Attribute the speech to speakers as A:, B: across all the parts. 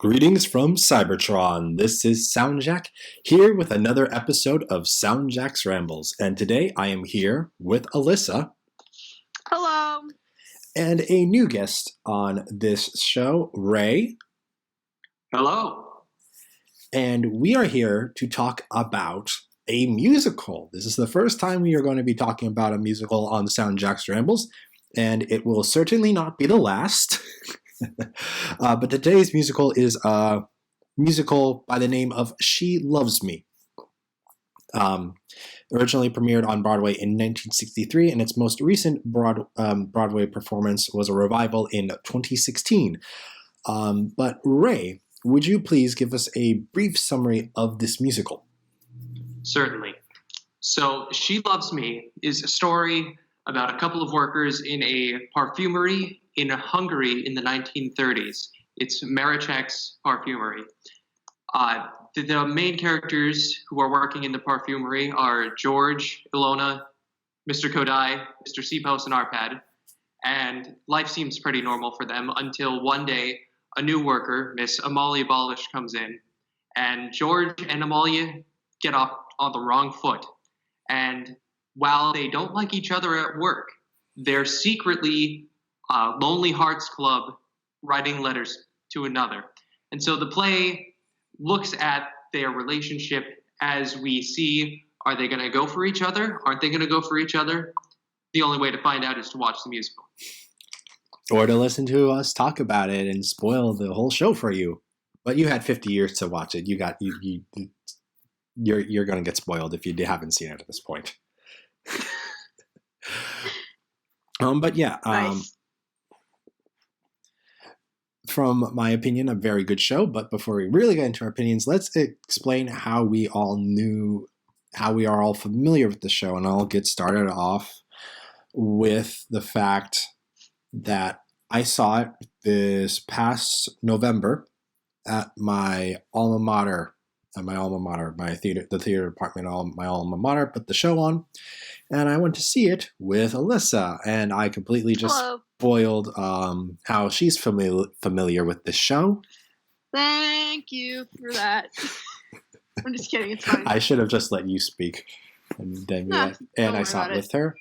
A: Greetings from Cybertron. This is SoundJack here with another episode of SoundJack's Rambles. And today I am here with Alyssa.
B: Hello.
A: And a new guest on this show, Ray.
C: Hello.
A: And we are here to talk about a musical. This is the first time we are going to be talking about a musical on SoundJack's Rambles, and it will certainly not be the last. But today's musical is a musical by the name of She Loves Me. Originally premiered on Broadway in 1963, and its most recent Broadway performance was a revival in 2016. But Ray, would you please give us a brief summary of this musical?
C: Certainly. So, She Loves Me is a story about a couple of workers in a parfumerie in Hungary in the 1930s. It's Maraczek's Parfumerie. The main characters who are working in the parfumerie are George, Ilona, Mr. Kodai, Mr. Sipos, and Arpad. And life seems pretty normal for them until one day a new worker, Miss Amalia Balash, comes in. And George and Amalia get off on the wrong foot. And while they don't like each other at work, they're secretly Lonely Hearts Club writing letters to another. And so the play looks at their relationship as we see, are they going to go for each other? Aren't they going to go for each other? The only way to find out is to watch the musical.
A: Or to listen to us talk about it and spoil the whole show for you. But you had 50 years to watch it. You're going to get spoiled if you haven't seen it at this point. But yeah,
B: Nice.
A: From my opinion, a very good show. But before we really get into our opinions, let's explain how we are all familiar with the show. And I'll get started off with the fact that I saw it this past November at my alma mater. The theater department of my alma mater put the show on, and I went to see it with Alyssa, and I completely just spoiled how she's familiar with the show.
B: Thank you for that. I'm just kidding. It's fine.
A: I should have just let you speak, and then
B: don't
A: I
B: worry
A: saw it
B: about
A: with her.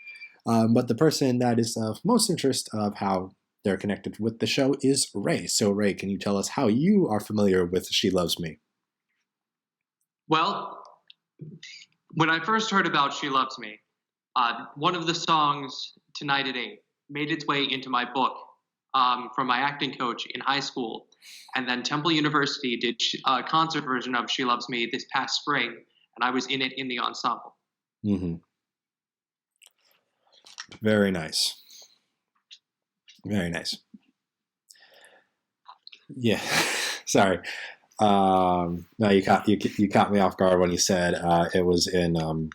A: But the person that is of most interest of how they're connected with the show is Ray. So Ray, can you tell us how you are familiar with She Loves Me?
C: Well, when I first heard about She Loves Me, one of the songs, Tonight at 8, made its way into my book from my acting coach in high school. And then Temple University did a concert version of She Loves Me this past spring, and I was in it in the ensemble.
A: Mm-hmm. Very nice. Very nice. Yeah. Sorry. No, you caught me off guard when you said it was in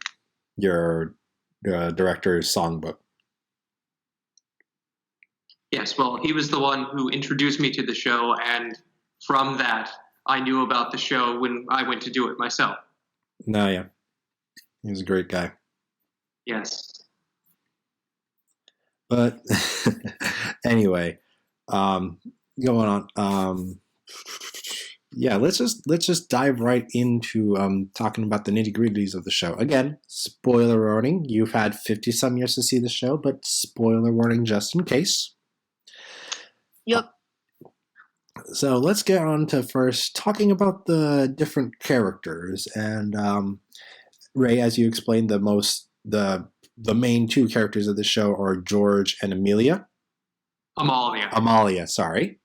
A: your director's songbook.
C: Yes, well, he was the one who introduced me to the show, and from that, I knew about the show when I went to do it myself.
A: No, yeah. He was a great guy.
C: Yes.
A: But anyway, going on. Yeah, let's just dive right into talking about the nitty-gritties of the show. Again, spoiler warning. You've had 50-some years to see the show, but spoiler warning just in case.
B: Yep.
A: So let's get on to first talking about the different characters. And Ray, as you explained, the main two characters of the show are George and Amalia. Amalia, sorry.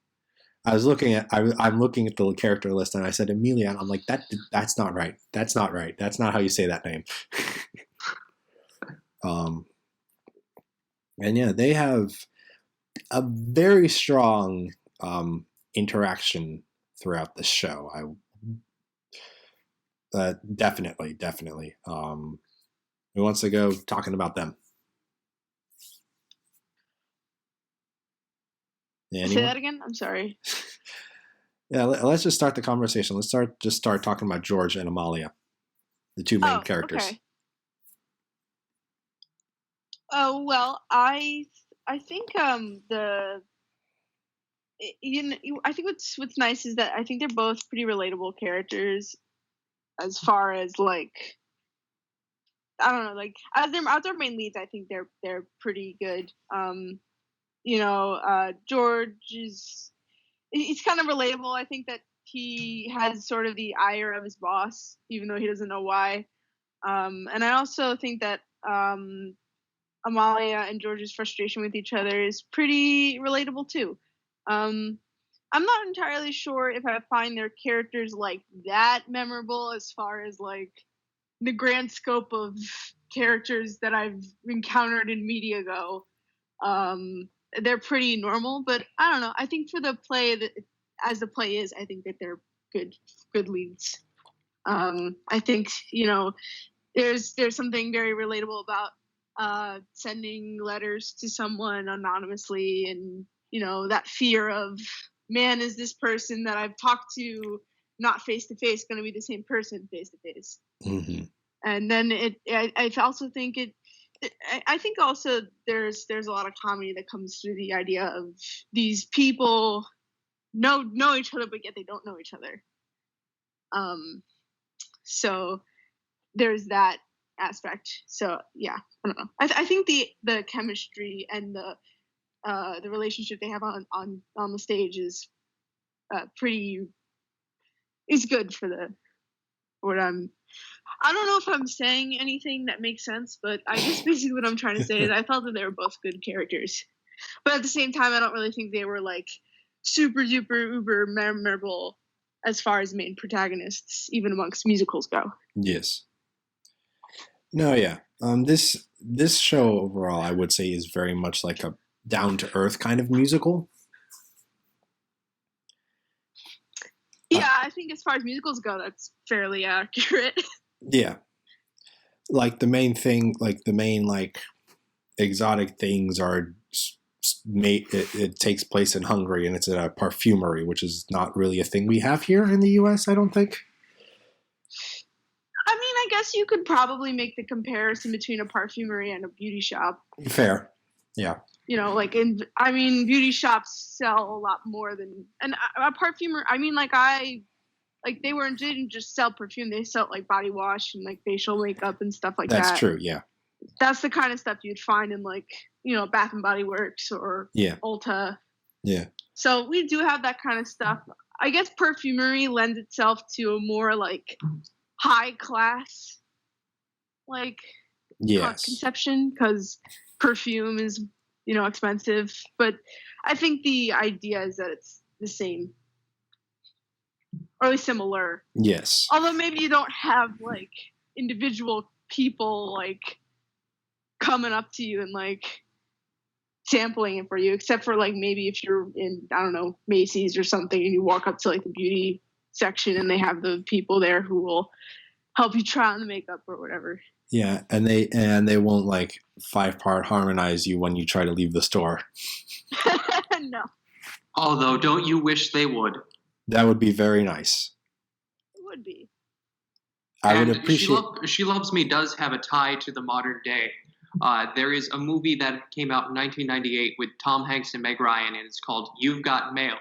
A: I'm looking at the character list, and I said Amelia, and I'm like, that's not right. That's not right. That's not how you say that name. And yeah, they have a very strong interaction throughout the show. Definitely. Who wants to go talking about them?
B: Say that again? I'm sorry.
A: Yeah, let's just start the conversation. Let's start talking about George and Amalia, the two main characters.
B: Okay. Oh well, I think the I think what's nice is that I think they're both pretty relatable characters, as far as like, I don't know, like as their main leads. I think they're pretty good. George he's kind of relatable. I think that he has sort of the ire of his boss, even though he doesn't know why. And I also think that Amalia and George's frustration with each other is pretty relatable too. I'm not entirely sure if I find their characters like that memorable as far as like the grand scope of characters that I've encountered in media go. They're pretty normal, but I don't know. I think for the play, as the play is, I think that they're good leads. I think there's something very relatable about sending letters to someone anonymously, and that fear of, man, is this person that I've talked to not face to face going to be the same person face to face? And then I also think I think also there's a lot of comedy that comes through the idea of these people know each other, but yet they don't know each other. So there's that aspect. So yeah, I don't know. I think the chemistry and the relationship they have on the stage is good for what I don't know if I'm saying anything that makes sense, but I guess basically what I'm trying to say is I felt that they were both good characters. But at the same time, I don't really think they were like super duper uber memorable as far as main protagonists, even amongst musicals go.
A: Yes. No, yeah. This show overall, I would say, is very much like a down to earth kind of musical.
B: Yeah, I think as far as musicals go, that's fairly accurate.
A: Yeah. Like the main exotic things are it takes place in Hungary, and it's at a Parfumerie, which is not really a thing we have here in the US, I don't think.
B: I mean, I guess you could probably make the comparison between a Parfumerie and a beauty shop.
A: Fair. Yeah.
B: Beauty shops sell a lot more than a perfumer. I mean, they didn't just sell perfume; they sell like body wash and like facial makeup and stuff like that.
A: That's true. Yeah.
B: That's the kind of stuff you'd find in Bath and Body Works or Ulta.
A: Yeah. So
B: we do have that kind of stuff. I guess Parfumerie lends itself to a more like high class conception, because perfume is expensive, but I think the idea is that it's the same, or at least similar.
A: Yes.
B: Although maybe you don't have like individual people like coming up to you and like sampling it for you, except for like maybe if you're in, I don't know, Macy's or something, and you walk up to like the beauty section and they have the people there who will help you try on the makeup or whatever.
A: Yeah, and they won't like 5-part harmonize you when you try to leave the store.
B: No.
C: Although, don't you wish they would?
A: That would be very nice.
B: It would be.
A: I would appreciate.
C: She Loves Me does have a tie to the modern day. There is a movie that came out in 1998 with Tom Hanks and Meg Ryan, and it's called You've Got Mail.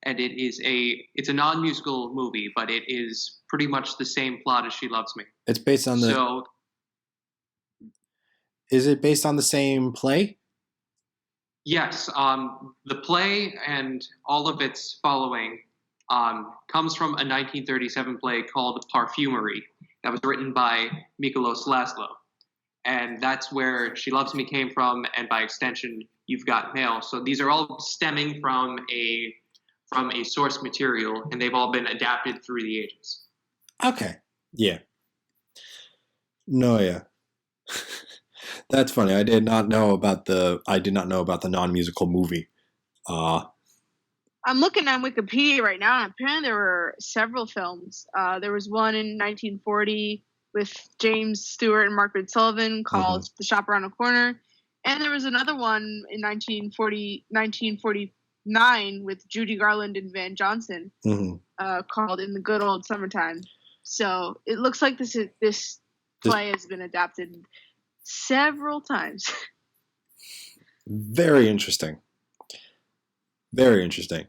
C: And it's a non-musical movie, but it is pretty much the same plot as She Loves Me.
A: It's based on Is it based on the same play?
C: Yes. The play and all of its following comes from a 1937 play called Parfumerie that was written by Mikolos Laszlo. And that's where She Loves Me came from, and by extension, You've Got Mail. So these are all stemming from a source material, and they've all been adapted through the ages.
A: Okay. Yeah. No, yeah. That's funny. I did not know about the non-musical movie.
B: I'm looking on Wikipedia right now, and apparently there were several films. There was one in 1940 with James Stewart and Margaret Sullivan called The Shop Around the Corner. And there was another one in 1949 with Judy Garland and Van Johnson called In the Good Old Summertime. So it looks like this play has been adapted several times.
A: Very interesting. Very interesting.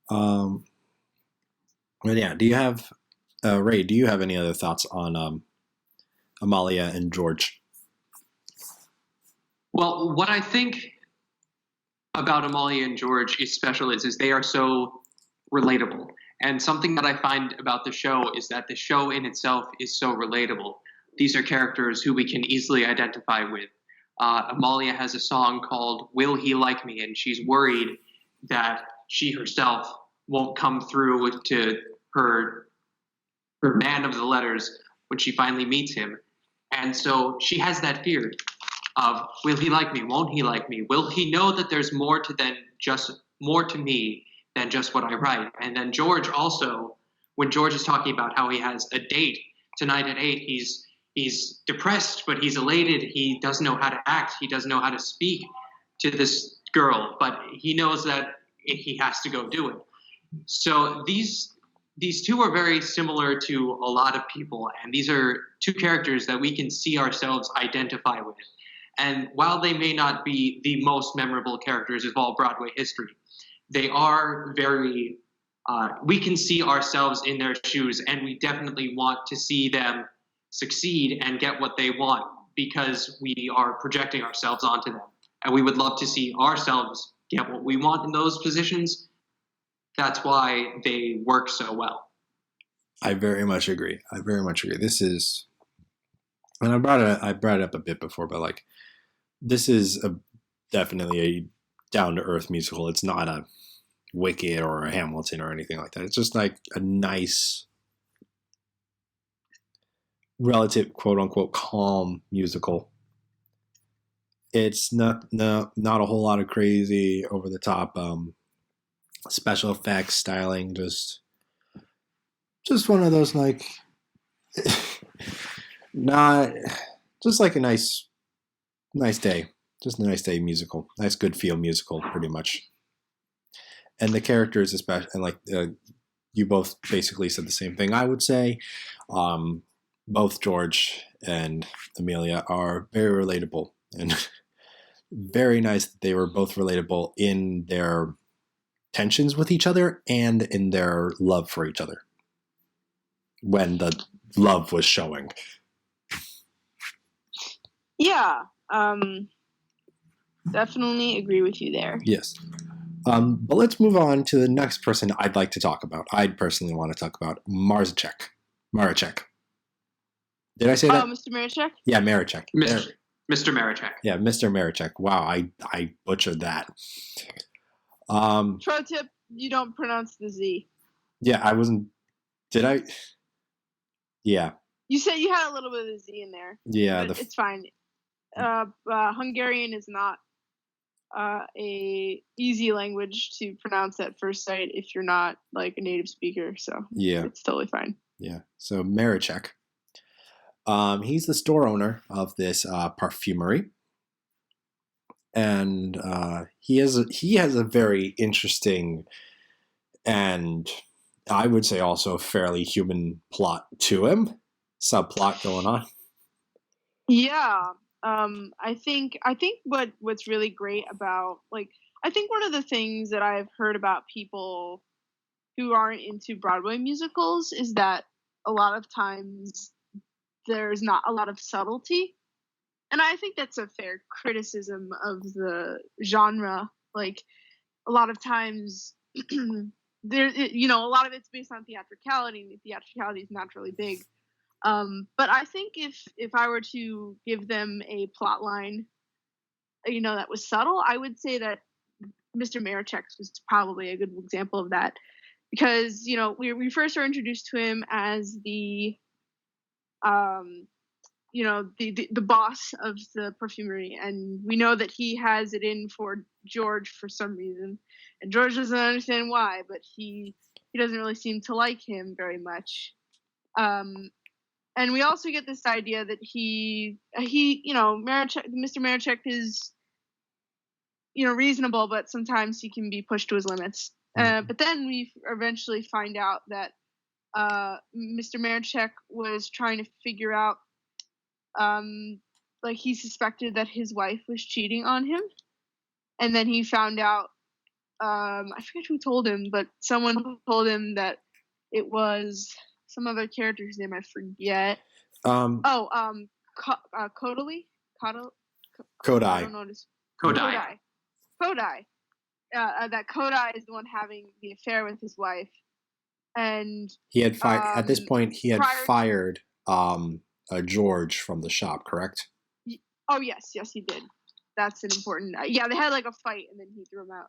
A: But yeah, do you have Ray? Do you have any other thoughts on Amalia and George?
C: Well, what I think about Amalia and George is special is they are so relatable. And something that I find about the show is that the show in itself is so relatable. These are characters who we can easily identify with. Amalia has a song called Will He Like Me? And she's worried that she herself won't come through to her man of the letters when she finally meets him. And so she has that fear of, will he like me? Won't he like me? Will he know that there's more to me than just what I write? And then George also, when George is talking about how he has a date tonight at 8, he's depressed, but he's elated. He doesn't know how to act. He doesn't know how to speak to this girl, but he knows that he has to go do it. So these two are very similar to a lot of people, and these are two characters that we can see ourselves identify with. And while they may not be the most memorable characters of all Broadway history, they are very, we can see ourselves in their shoes, and we definitely want to see them succeed and get what they want because we are projecting ourselves onto them. And we would love to see ourselves get what we want in those positions. That's why they work so well.
A: I very much agree. This is, and I brought it up a bit before, but like, this is definitely a down-to-earth musical. It's not a Wicked or a Hamilton or anything like that. It's just like a nice, relative, quote-unquote, calm musical. It's not a whole lot of crazy, over-the-top special effects, styling. Just one of those, like, not just like a nice day. Just a nice day musical. Nice, good feel musical, pretty much. And the characters, especially, and like you both basically said the same thing. I would say both George and Amelia are very relatable, and very nice that they were both relatable in their tensions with each other and in their love for each other when the love was showing.
B: Yeah, definitely agree with you there.
A: Yes. But let's move on to the next person I'd like to talk about. I'd personally want to talk about Maraczek. Did I say that?
B: Oh, Mr. Maraczek?
A: Yeah, Maraczek.
C: Mr. Maraczek.
A: Yeah, Mr. Maraczek. Wow, I butchered that.
B: Pro tip, you don't pronounce the Z.
A: Yeah, I wasn't... Did I? Yeah.
B: You said you had a little bit of the Z in there.
A: Yeah.
B: But it's fine. Hungarian is not a easy language to pronounce at first sight if you're not like a native speaker, so
A: yeah,
B: it's totally fine.
A: Yeah. So Maraczek, he's the store owner of this Parfumerie, and he has a very interesting and I would say also fairly human plot to him, subplot going on.
B: Yeah. I think what's really great about, like, I think one of the things that I've heard about people who aren't into Broadway musicals is that a lot of times there's not a lot of subtlety. And I think that's a fair criticism of the genre. Like, a lot of times there, a lot of it's based on theatricality, and the theatricality is not really big. But I think if I were to give them a plot line, that was subtle, I would say that Mr. Maraczek's was probably a good example of that, because we first are introduced to him as the boss of the Parfumerie, and we know that he has it in for George for some reason, and George doesn't understand why, but he doesn't really seem to like him very much. And we also get this idea that Maraczek, Mr. Maraczek is, reasonable, but sometimes he can be pushed to his limits. But then we eventually find out that Mr. Maraczek was trying to figure out, he suspected that his wife was cheating on him, and then he found out I forget who told him, but someone told him that it was some other character's name I forget. Kodai.
A: Kodai.
B: I don't know this. Kodai. That Kodai is the one having the affair with his wife, and
A: he had at this point he had fired George from the shop, correct?
B: Oh yes, he did. That's an important. Yeah, they had like a fight, and then he threw him out.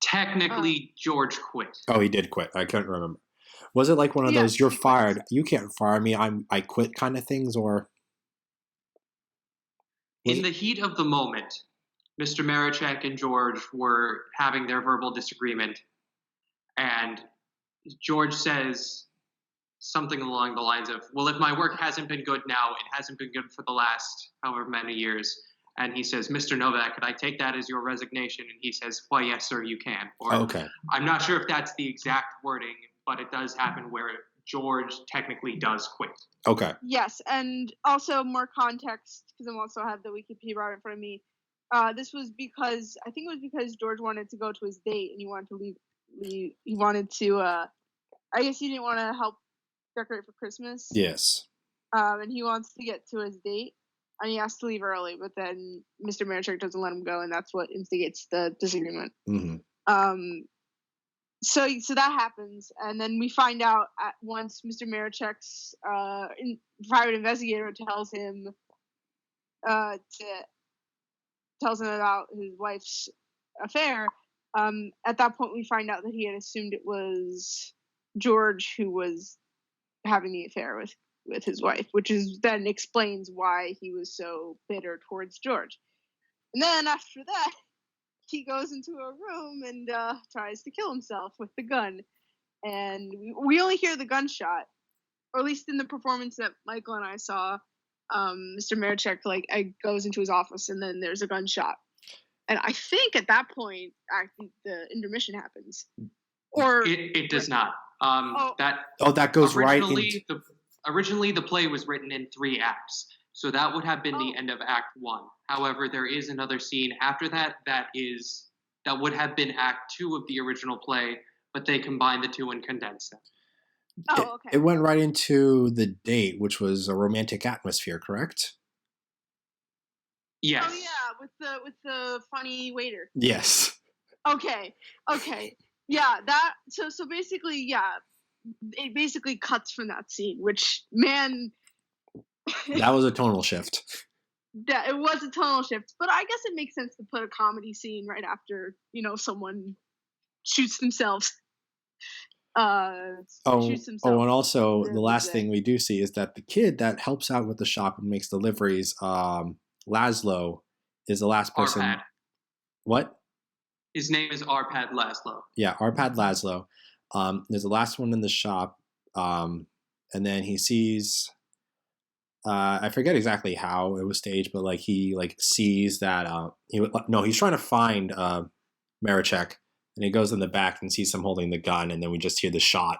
C: Technically, George quit.
A: Oh, he did quit. I couldn't remember. Was it like one of those "you're fired, you can't fire me, I quit" kind of things, or?
C: In the heat of the moment, Mr. Maraczek and George were having their verbal disagreement, and George says something along the lines of, "Well, if my work hasn't been good now, it hasn't been good for the last however many years." And he says, "Mr. Nowack, could I take that as your resignation?" And he says, "Why, yes, sir, you can." Or,
A: okay. I'm
C: not sure if that's the exact wording, but it does happen where George technically does quit.
A: Okay.
B: Yes, and also more context, because I also have the Wikipedia right in front of me. This was because, I think it was because George wanted to go to his date, and he wanted to leave. He wanted to, I guess he didn't want to help decorate for Christmas.
A: Yes.
B: And he wants to get to his date. And he has to leave early, but then Mr. Maraczek doesn't let him go, and that's what instigates the disagreement.
A: Mm-hmm.
B: So that happens, and then we find out once Mr. Maraczek's private investigator tells him about his wife's affair. At that point, we find out that he had assumed it was George who was having the affair with his wife, which is then explains why he was so bitter towards George. And then after that, he goes into a room and tries to kill himself with the gun. And we only hear the gunshot, or at least in the performance that Michael and I saw. Mr. Maraczek goes into his office, and then there's a gunshot. And I think at that point, the intermission happens. Or
C: it does not.
A: That goes right into...
C: Originally, the play was written in 3 acts, so that would have been the end of Act 1. However, there is another scene after that that would have been Act 2 of the original play, but they combined the two and condensed them.
B: Oh, okay.
A: It went right into the date, which was a romantic atmosphere, correct?
C: Yes.
B: Oh yeah, with the funny waiter.
A: Yes.
B: Okay. Yeah, that. So basically, yeah. It basically cuts from that scene, which, man...
A: that was a tonal shift.
B: Yeah, it was a tonal shift, but I guess it makes sense to put a comedy scene right after, someone shoots themselves.
A: And also, the last thing we do see is that the kid that helps out with the shop and makes deliveries, Laszlo, is the last person...
C: Arpad.
A: What?
C: His name is Arpad Laszlo.
A: Yeah, Arpad Laszlo. There's the last one in the shop, and then he sees, I forget exactly how it was staged, but he sees that he's trying to find Maraczek, and he goes in the back and sees him holding the gun, and then we just hear the shot.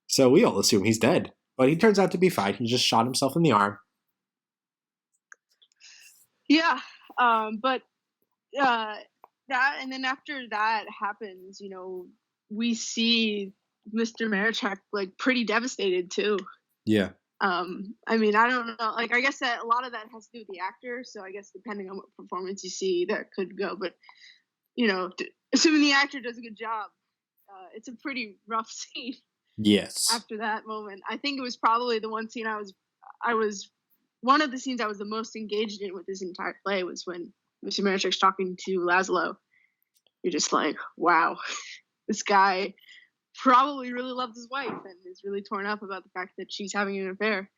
A: So we all assume he's dead, but he turns out to be fine. He just shot himself in the arm.
B: Yeah, but that, and then after that happens, we see Mr. Maraczek pretty devastated too.
A: Yeah.
B: I mean, I don't know. I guess that a lot of that has to do with the actor. So I guess depending on what performance you see, that could go. But assuming the actor does a good job, it's a pretty rough scene.
A: Yes.
B: After that moment, I think it was probably the one scene I was one of the scenes I was the most engaged in with this entire play was when Mr. Maraczek's talking to Laszlo. You're just like, wow, this guy probably really loves his wife and is really torn up about the fact that she's having an affair.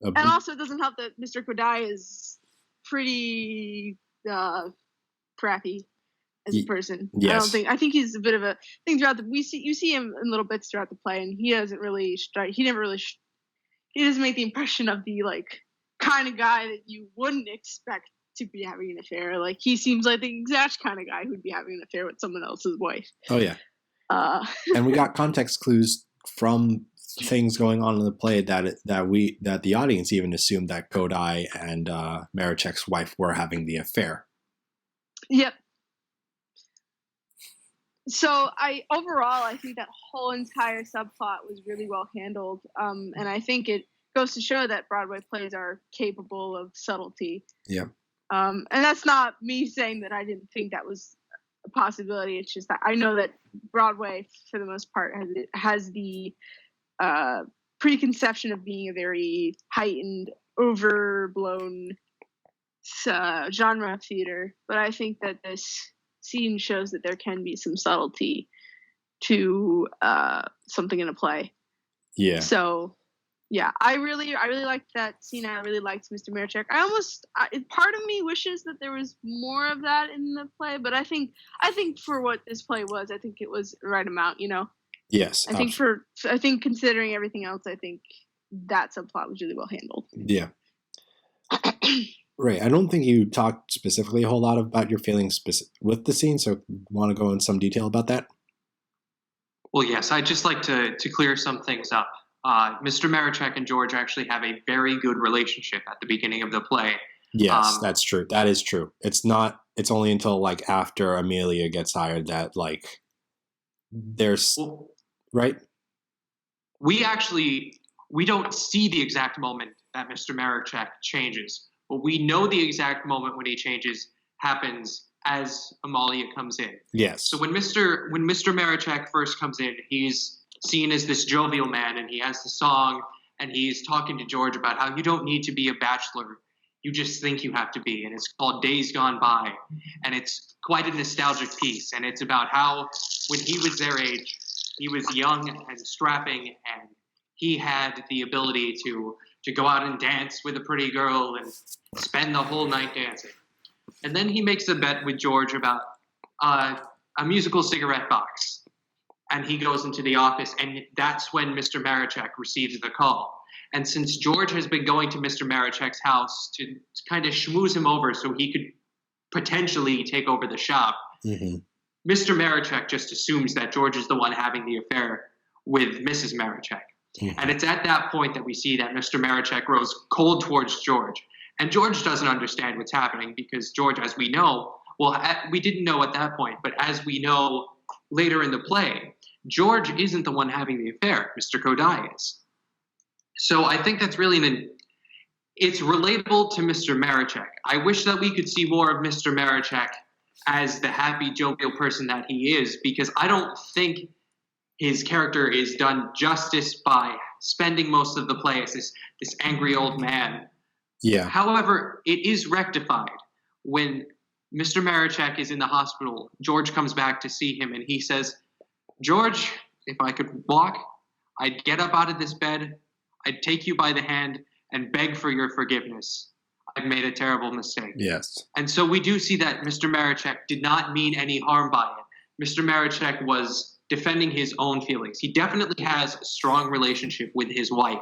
B: And also, it doesn't help that Mr. Kodai is pretty crappy as a person.
A: Yes.
B: I think he's a bit of a thing throughout you see him in little bits throughout the play, and he doesn't make the impression of the kind of guy that you wouldn't expect to be having an affair. He seems like the exact kind of guy who'd be having an affair with someone else's wife.
A: Oh yeah. And we got context clues from things going on in the play that the audience even assumed that Kodai and Maraczek's wife were having the affair.
B: Yep. So I think that whole entire subplot was really well handled, and I think it goes to show that Broadway plays are capable of subtlety.
A: Yeah.
B: And that's not me saying that I didn't think that was a possibility. It's just that I know that Broadway, for the most part, has the preconception of being a very heightened, overblown genre of theater. But I think that this scene shows that there can be some subtlety to something in a play.
A: Yeah.
B: So, yeah, I really liked that scene. I really liked Mr. Maraczek. Part of me wishes that there was more of that in the play, but I think for what this play was, I think it was the right amount.
A: Yes.
B: I think considering everything else, I think that subplot was really well handled.
A: Yeah. Right. I don't think you talked specifically a whole lot about your feelings with the scene, so want to go in some detail about that?
C: Well, yes, I'd just like to clear some things up. Mr. Maraczek and George actually have a very good relationship at the beginning of the play.
A: Yes, that's true. That is true. It's only until after Amelia gets hired that there's right?
C: We don't see the exact moment that Mr. Maraczek changes. But we know the exact moment when he changes happens as Amalia comes in.
A: Yes.
C: So when Mr. Maraczek first comes in, he's seen as this jovial man, and he has the song, and he's talking to George about how you don't need to be a bachelor. You just think you have to be. And it's called Days Gone By. And it's quite a nostalgic piece. And it's about how when he was their age, he was young and strapping, and he had the ability to go out and dance with a pretty girl and spend the whole night dancing. And then he makes a bet with George about a musical cigarette box. And he goes into the office, and that's when Mr. Maraczek receives the call. And since George has been going to Mr. Maraczek's house to kind of schmooze him over so he could potentially take over the shop,
A: mm-hmm.
C: Mr. Maraczek just assumes that George is the one having the affair with Mrs. Maraczek. Mm-hmm. And it's at that point that we see that Mr. Maraczek grows cold towards George. And George doesn't understand what's happening because George, as we know, we didn't know at that point, but as we know later in the play, George isn't the one having the affair. Mr. Kodai is. So I think that's really it's relatable to Mr. Maraczek. I wish that we could see more of Mr. Maraczek as the happy, jovial person that he is, because I don't think his character is done justice by spending most of the play as this angry old man.
A: Yeah.
C: However, it is rectified when Mr. Maraczek is in the hospital. George comes back to see him, and he says, "George, if I could walk, I'd get up out of this bed, I'd take you by the hand and beg for your forgiveness. I've made a terrible mistake."
A: Yes.
C: And so we do see that Mr. Maraczek did not mean any harm by it. Mr. Maraczek was defending his own feelings. He definitely has a strong relationship with his wife.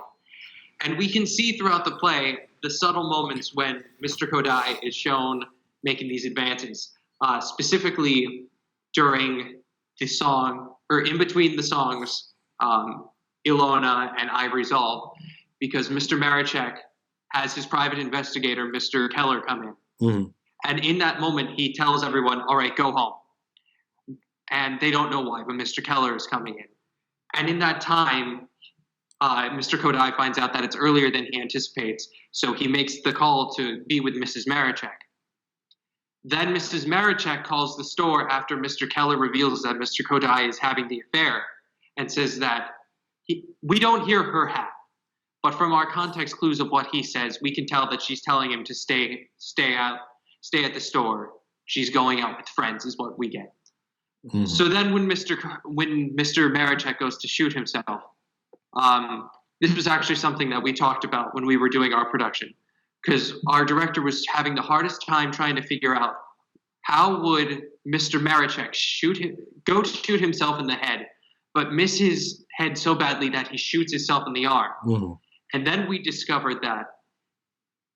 C: And we can see throughout the play the subtle moments when Mr. Kodai is shown making these advances, specifically during the song, or in between the songs, Ilona and I Resolve, because Mr. Maraczek has his private investigator, Mr. Keller, come in.
A: Mm-hmm.
C: And in that moment, he tells everyone, "All right, go home." And they don't know why, but Mr. Keller is coming in. And in that time, Mr. Kodai finds out that it's earlier than he anticipates, so he makes the call to be with Mrs. Maraczek. Then Mrs. Maraczek calls the store after Mr. Keller reveals that Mr. Kodai is having the affair and says that we don't hear her half, but from our context clues of what he says, we can tell that she's telling him to stay at the store. She's going out with friends is what we get. Mm-hmm. So then when Mr. Maraczek goes to shoot himself, this was actually something that we talked about when we were doing our production, because our director was having the hardest time trying to figure out how would Mr. Maraczek go to shoot himself in the head, but miss his head so badly that he shoots himself in the arm.
A: Mm-hmm.
C: And then we discovered that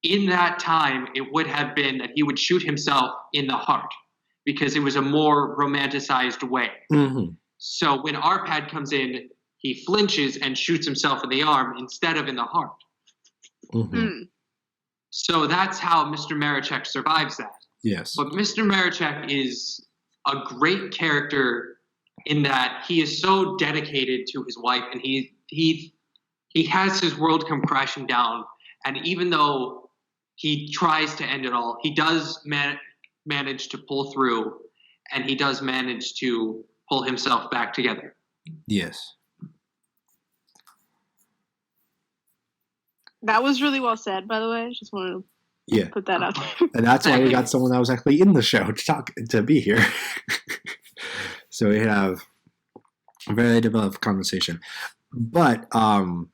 C: in that time, it would have been that he would shoot himself in the heart, because it was a more romanticized way.
A: Mm-hmm.
C: So when Arpad comes in, he flinches and shoots himself in the arm instead of in the heart.
A: Mm-hmm.
B: Mm.
C: So that's how Mr. Maraczek survives that.
A: Yes.
C: But Mr. Maraczek is a great character in that he is so dedicated to his wife, and he has his world come crashing down. And even though he tries to end it all, he does manage to pull through, and he does manage to pull himself back together.
A: Yes.
B: That was really well said, by the way. I just wanted to put that out there.
A: And that's why we got someone that was actually in the show to be here. So we have a very developed conversation. But I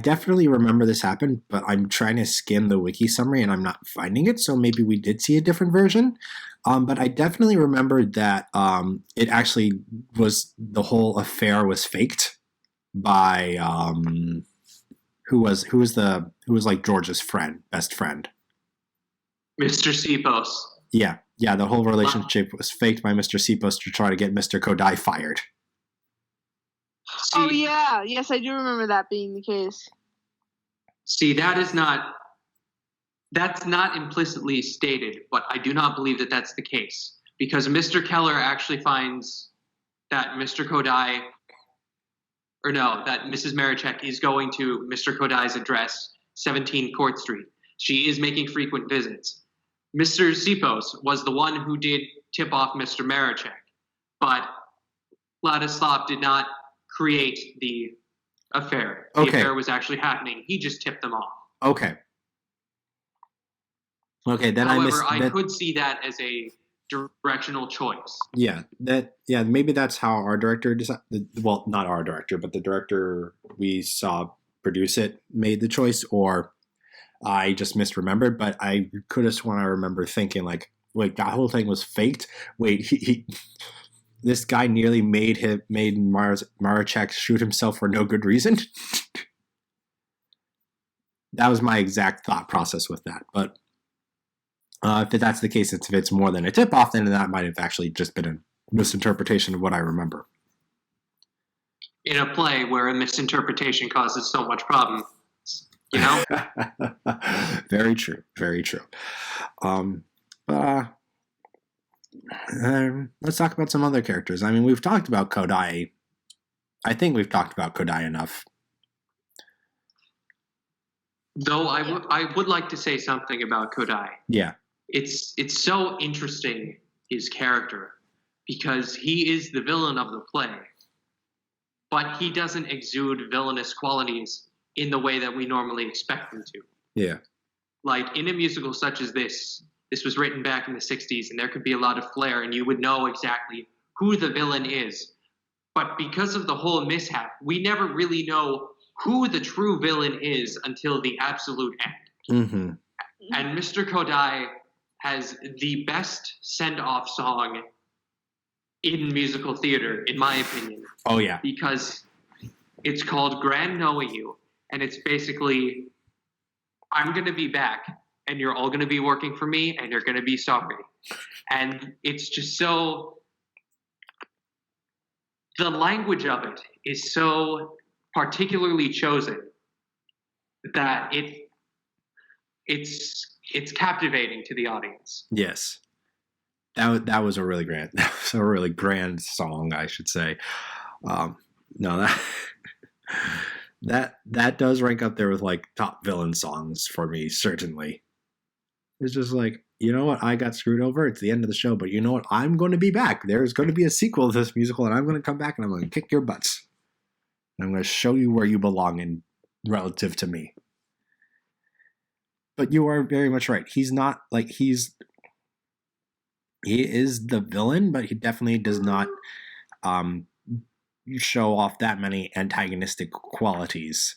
A: definitely remember this happened, but I'm trying to skim the wiki summary and I'm not finding it, so maybe we did see a different version. But I definitely remember that it actually was, the whole affair was faked by who was like George's best friend?
C: Mr. Sipos.
A: Yeah, the whole relationship was faked by Mr. Sipos to try to get Mr. Kodai fired.
B: Oh yeah, yes, I do remember that being the case.
C: See, that's not implicitly stated, but I do not believe that that's the case, because Mr. Keller actually finds that Mr. Kodai, or no, that Mrs. Maraczek is going to Mr. Kodai's address, 17 Court Street. She is making frequent visits. Mr. Sipos was the one who did tip off Mr. Maraczek, but Ladislav did not create the affair. The affair was actually happening. He just tipped them off.
A: Okay, then
C: However, I could see that as a directional choice.
A: Yeah, maybe that's how our director decided. Well, not our director, but the director we saw produce it made the choice, or I just misremembered. But I could have sworn I remember thinking like, wait, that whole thing was faked. Wait, he this guy nearly made Maraczek shoot himself for no good reason. That was my exact thought process with that. But if that's the case, if it's more than a tip-off, then that might have actually just been a misinterpretation of what I remember.
C: In a play where a misinterpretation causes so much problem, you know?
A: Very true. Very true. Let's talk about some other characters. I mean, we've talked about Kodai. I think we've talked about Kodai enough.
C: Though I would like to say something about Kodai.
A: Yeah.
C: It's so interesting, his character, because he is the villain of the play, but he doesn't exude villainous qualities in the way that we normally expect him to.
A: Yeah.
C: Like in a musical such as this was written back in the 60s, and there could be a lot of flair, and you would know exactly who the villain is. But because of the whole mishap, we never really know who the true villain is until the absolute end.
A: Mm-hmm.
C: And Mr. Kodai has the best send-off song in musical theater, in my opinion.
A: Oh, yeah.
C: Because it's called Grand Knowing You, and it's basically, I'm going to be back, and you're all going to be working for me, and you're going to be sorry. And it's just so... The language of it is so particularly chosen that it's captivating to the audience.
A: Yes, that was a really grand song, I should say. No, that does rank up there with like top villain songs for me, certainly. It's just like, you know what, I got screwed over. It's the end of the show, but you know what, I'm going to be back. There's going to be a sequel to this musical, and I'm going to come back and I'm going to kick your butts. And I'm going to show you where you belong in relative to me. But you are very much right. He's not like he is the villain, but he definitely does not show off that many antagonistic qualities.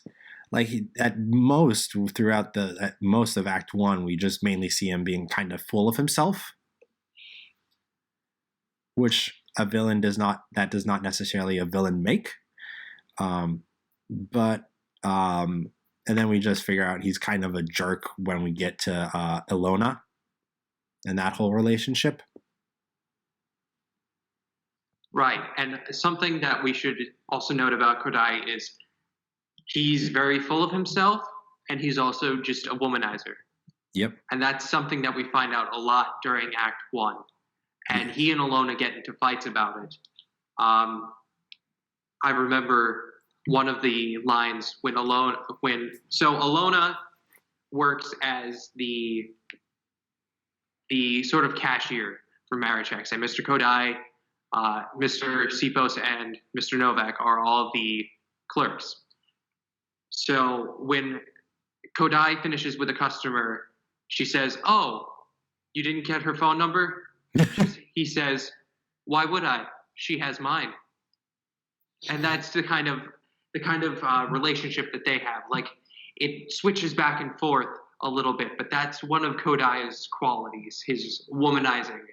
A: Like at most of Act 1, we just mainly see him being kind of full of himself, which a villain does not necessarily a villain make. And then we just figure out he's kind of a jerk when we get to Ilona and that whole relationship.
C: Right. And something that we should also note about Kodai is he's very full of himself, and he's also just a womanizer.
A: Yep.
C: And that's something that we find out a lot during Act 1. and he and Alona get into fights about it. I remember one of the lines when Alona works as the sort of cashier for Maraczek, and Mr. Kodai, Mr. Sipos, and Mr. Nowack are all the clerks. So when Kodai finishes with a customer, she says, "Oh, you didn't get her phone number?" He says, "Why would I? She has mine." And that's the kind of relationship that they have. Like, it switches back and forth a little bit, but that's one of Kodai's qualities. His womanizing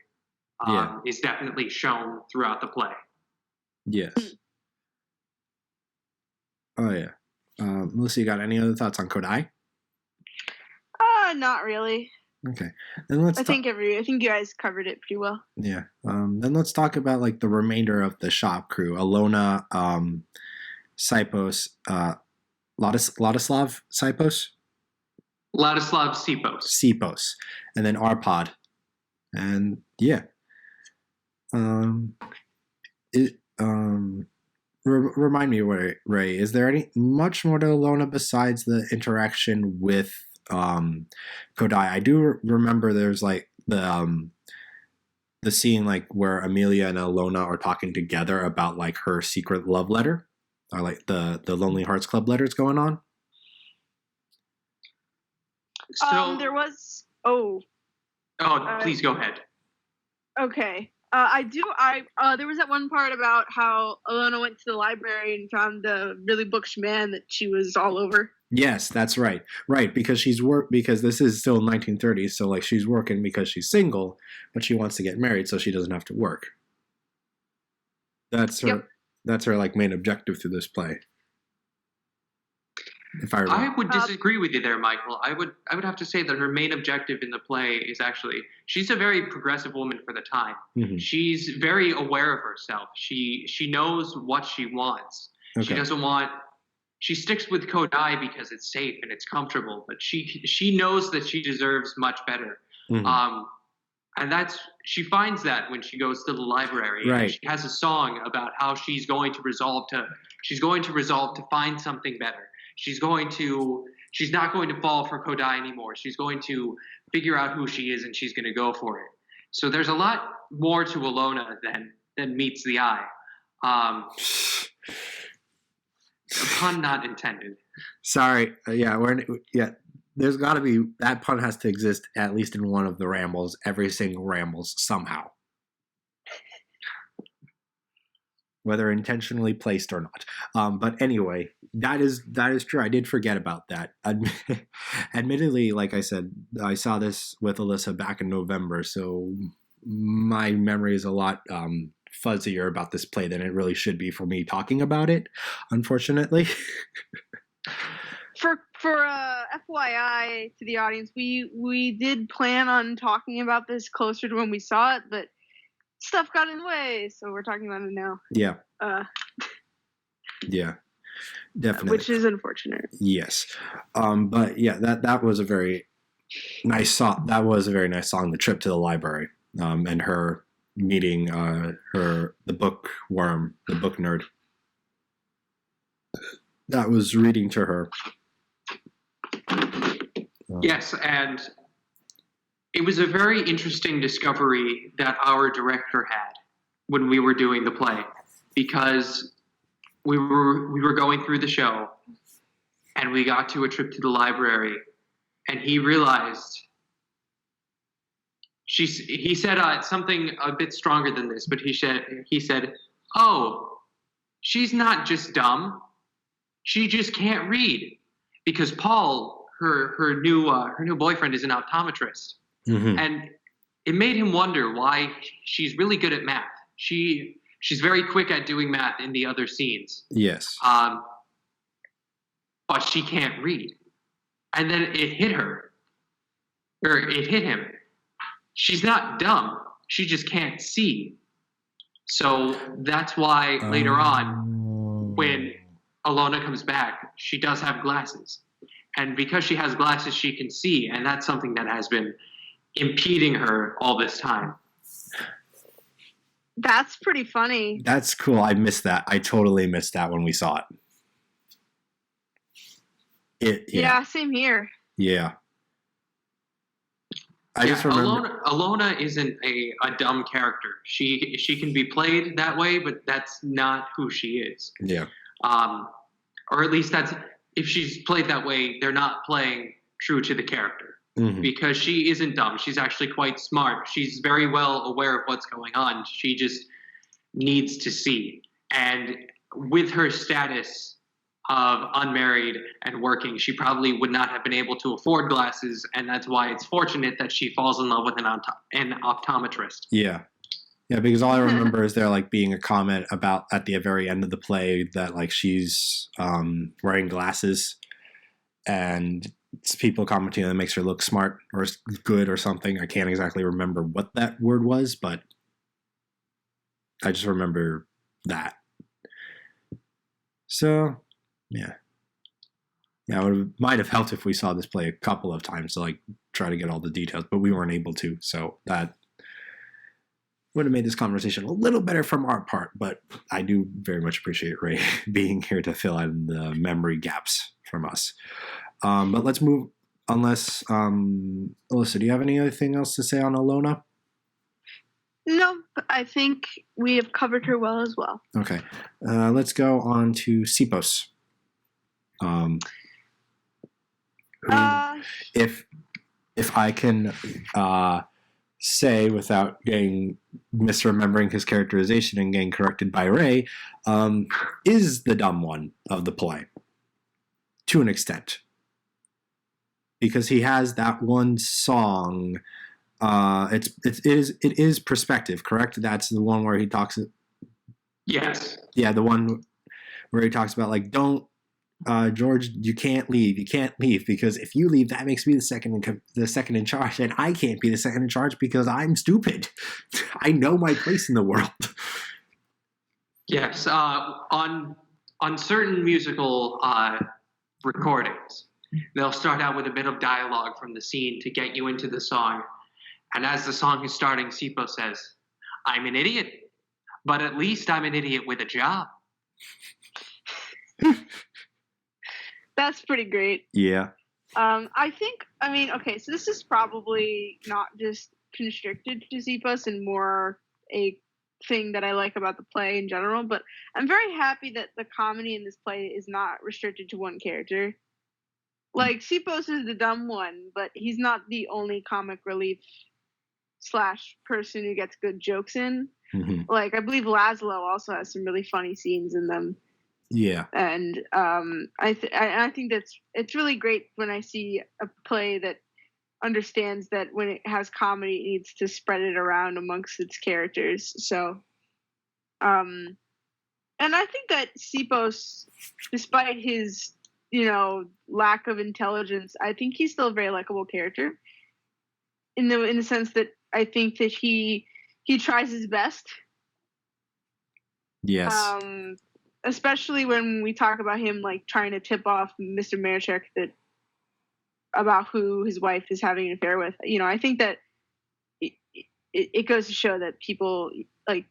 C: is definitely shown throughout the play.
A: Yes. Oh yeah. Melissa, you got any other thoughts on Kodai?
B: Not really.
A: Okay. Then let's.
B: I think you guys covered it pretty well.
A: Yeah. Then let's talk about like the remainder of the shop crew: Alona, Sipos, Ladislav Sipos,
C: Ladislav Sipos,
A: and then Arpad, and yeah. Remind me, Ray, is there any much more to Alona besides the interaction with Kodai? I do remember there's like the scene like where Amelia and Alona are talking together about like her secret love letter, or like the Lonely Hearts Club letters going on.
C: So
B: there was
C: please go ahead.
B: Okay. There was that one part about how Alona went to the library and found the really bookish man that she was all over.
A: Yes, that's right. Right, because because this is still 1930s, so like she's working because she's single, but she wants to get married so she doesn't have to work. That's her. Yep. That's her like main objective through this play. If I remember.
C: I would disagree with you there, Michael. I would have to say that her main objective in the play is actually, she's a very progressive woman for the time. Mm-hmm. She's very aware of herself. She knows what she wants. Okay. She sticks with Kodai because it's safe and it's comfortable, but she knows that she deserves much better. Mm-hmm. And she finds that when she goes to the library. Right. And she has a song about how she's going to resolve to find something better. She's not going to fall for Kodai anymore. She's going to figure out who she is, and she's going to go for it. So there's a lot more to Alona than meets the eye. A pun not intended.
A: Sorry. There's got to be, that pun has to exist at least in one of the Rambles, every single Rambles somehow. Whether intentionally placed or not. But anyway, that is true. I did forget about that. Admittedly, like I said, I saw this with Alyssa back in November, so my memory is a lot fuzzier about this play than it really should be for me talking about it, unfortunately.
B: For FYI to the audience, we did plan on talking about this closer to when we saw it, but stuff got in the way, so we're talking about it now.
A: Yeah. Yeah, definitely.
B: Which is unfortunate.
A: Yes. But yeah, that was a very nice song. That was a very nice song, The Trip to the Library, and her meeting the bookworm, the book nerd. That was reading to her.
C: Yes, and it was a very interesting discovery that our director had when we were doing the play, because we were going through the show and we got to A Trip to the Library, and he realized he said something a bit stronger than this, but he said, "Oh, she's not just dumb, she just can't read," because Paul, her new boyfriend, is an optometrist. Mm-hmm. And it made him wonder why she's really good at math. She's very quick at doing math in the other scenes.
A: Yes.
C: But she can't read. And then it hit her. Or it hit him. She's not dumb. She just can't see. So that's why later on, when Alona comes back, she does have glasses. And because she has glasses, she can see. And that's something that has been impeding her all this time.
B: That's pretty funny.
A: That's cool. I missed that. I totally missed that when we saw it.
B: Yeah, same here.
A: Yeah. I just remember
C: Alona isn't a dumb character. She can be played that way, but that's not who she is.
A: Yeah.
C: Or at least that's if she's played that way, they're not playing true to the character. Mm-hmm. Because she isn't dumb. She's actually quite smart. She's very well aware of what's going on. She just needs to see. And with her status of unmarried and working, she probably would not have been able to afford glasses, and that's why it's fortunate that she falls in love with an optometrist.
A: Yeah. Yeah, because all I remember is there like being a comment about at the very end of the play that like she's wearing glasses and it's people commenting that makes her look smart or good or something. I can't exactly remember what that word was, but I just remember that. So, yeah. Yeah, it might have helped if we saw this play a couple of times to like try to get all the details, but we weren't able to. So that would have made this conversation a little better from our part, but I do very much appreciate Ray being here to fill in the memory gaps from us. But let's move, unless, Alyssa, do you have anything else to say on Alona?
B: No, I think we have covered her well as well.
A: Okay. Let's go on to Sipos. If I can say without getting misremembering his characterization and getting corrected by Ray, is the dumb one of the play to an extent. Because he has that one song. It is Perspective, correct? That's the one where he talks.
C: Yes.
A: Yeah, the one where he talks about like, don't, George, you can't leave. You can't leave because if you leave, that makes me the second in charge, and I can't be the second in charge because I'm stupid. I know my place in the world.
C: Yes. On certain musical recordings, they'll start out with a bit of dialogue from the scene to get you into the song. And as the song is starting, Sipo says, "I'm an idiot, but at least I'm an idiot with a job."
B: That's pretty great.
A: Yeah.
B: Okay, so this is probably not just constricted to Sipos and more a thing that I like about the play in general, but I'm very happy that the comedy in this play is not restricted to one character. Like, Sipos is the dumb one, but he's not the only comic relief / person who gets good jokes in. Mm-hmm. Like, I believe Laszlo also has some really funny scenes in them.
A: Yeah.
B: And I think it's really great when I see a play that understands that when it has comedy, it needs to spread it around amongst its characters. So, and I think that Sipos, despite his lack of intelligence, I think he's still a very likable character. In the sense that I think that he tries his best.
A: Yes.
B: Especially when we talk about him like trying to tip off Mr. Maraczek about who his wife is having an affair with. I think that it goes to show that people like,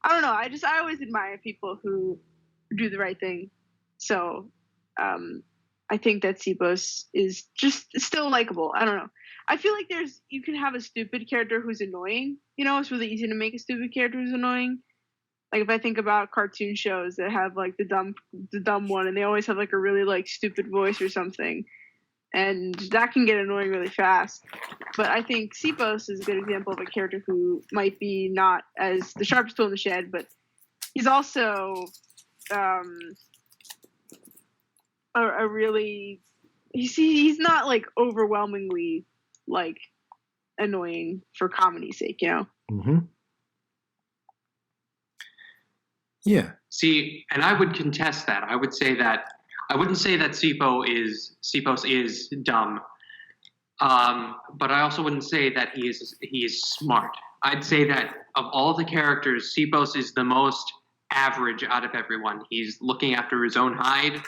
B: I don't know. I always admire people who do the right thing. So, I think that Sipos is just still likable. I don't know. I feel like you can have a stupid character who's annoying. It's really easy to make a stupid character who's annoying. Like if I think about cartoon shows that have like the dumb one, and they always have like a really like stupid voice or something, and that can get annoying really fast. But I think Sipos is a good example of a character who might be not as the sharpest tool in the shed, but he's also a really he's not like overwhelmingly like annoying for comedy's sake,
A: Mm-hmm. Yeah.
C: See, and I would contest that. I wouldn't say that Sipos is dumb. But I also wouldn't say that he is smart. I'd say that of all the characters, Sipos is the most average out of everyone. He's looking after his own hide.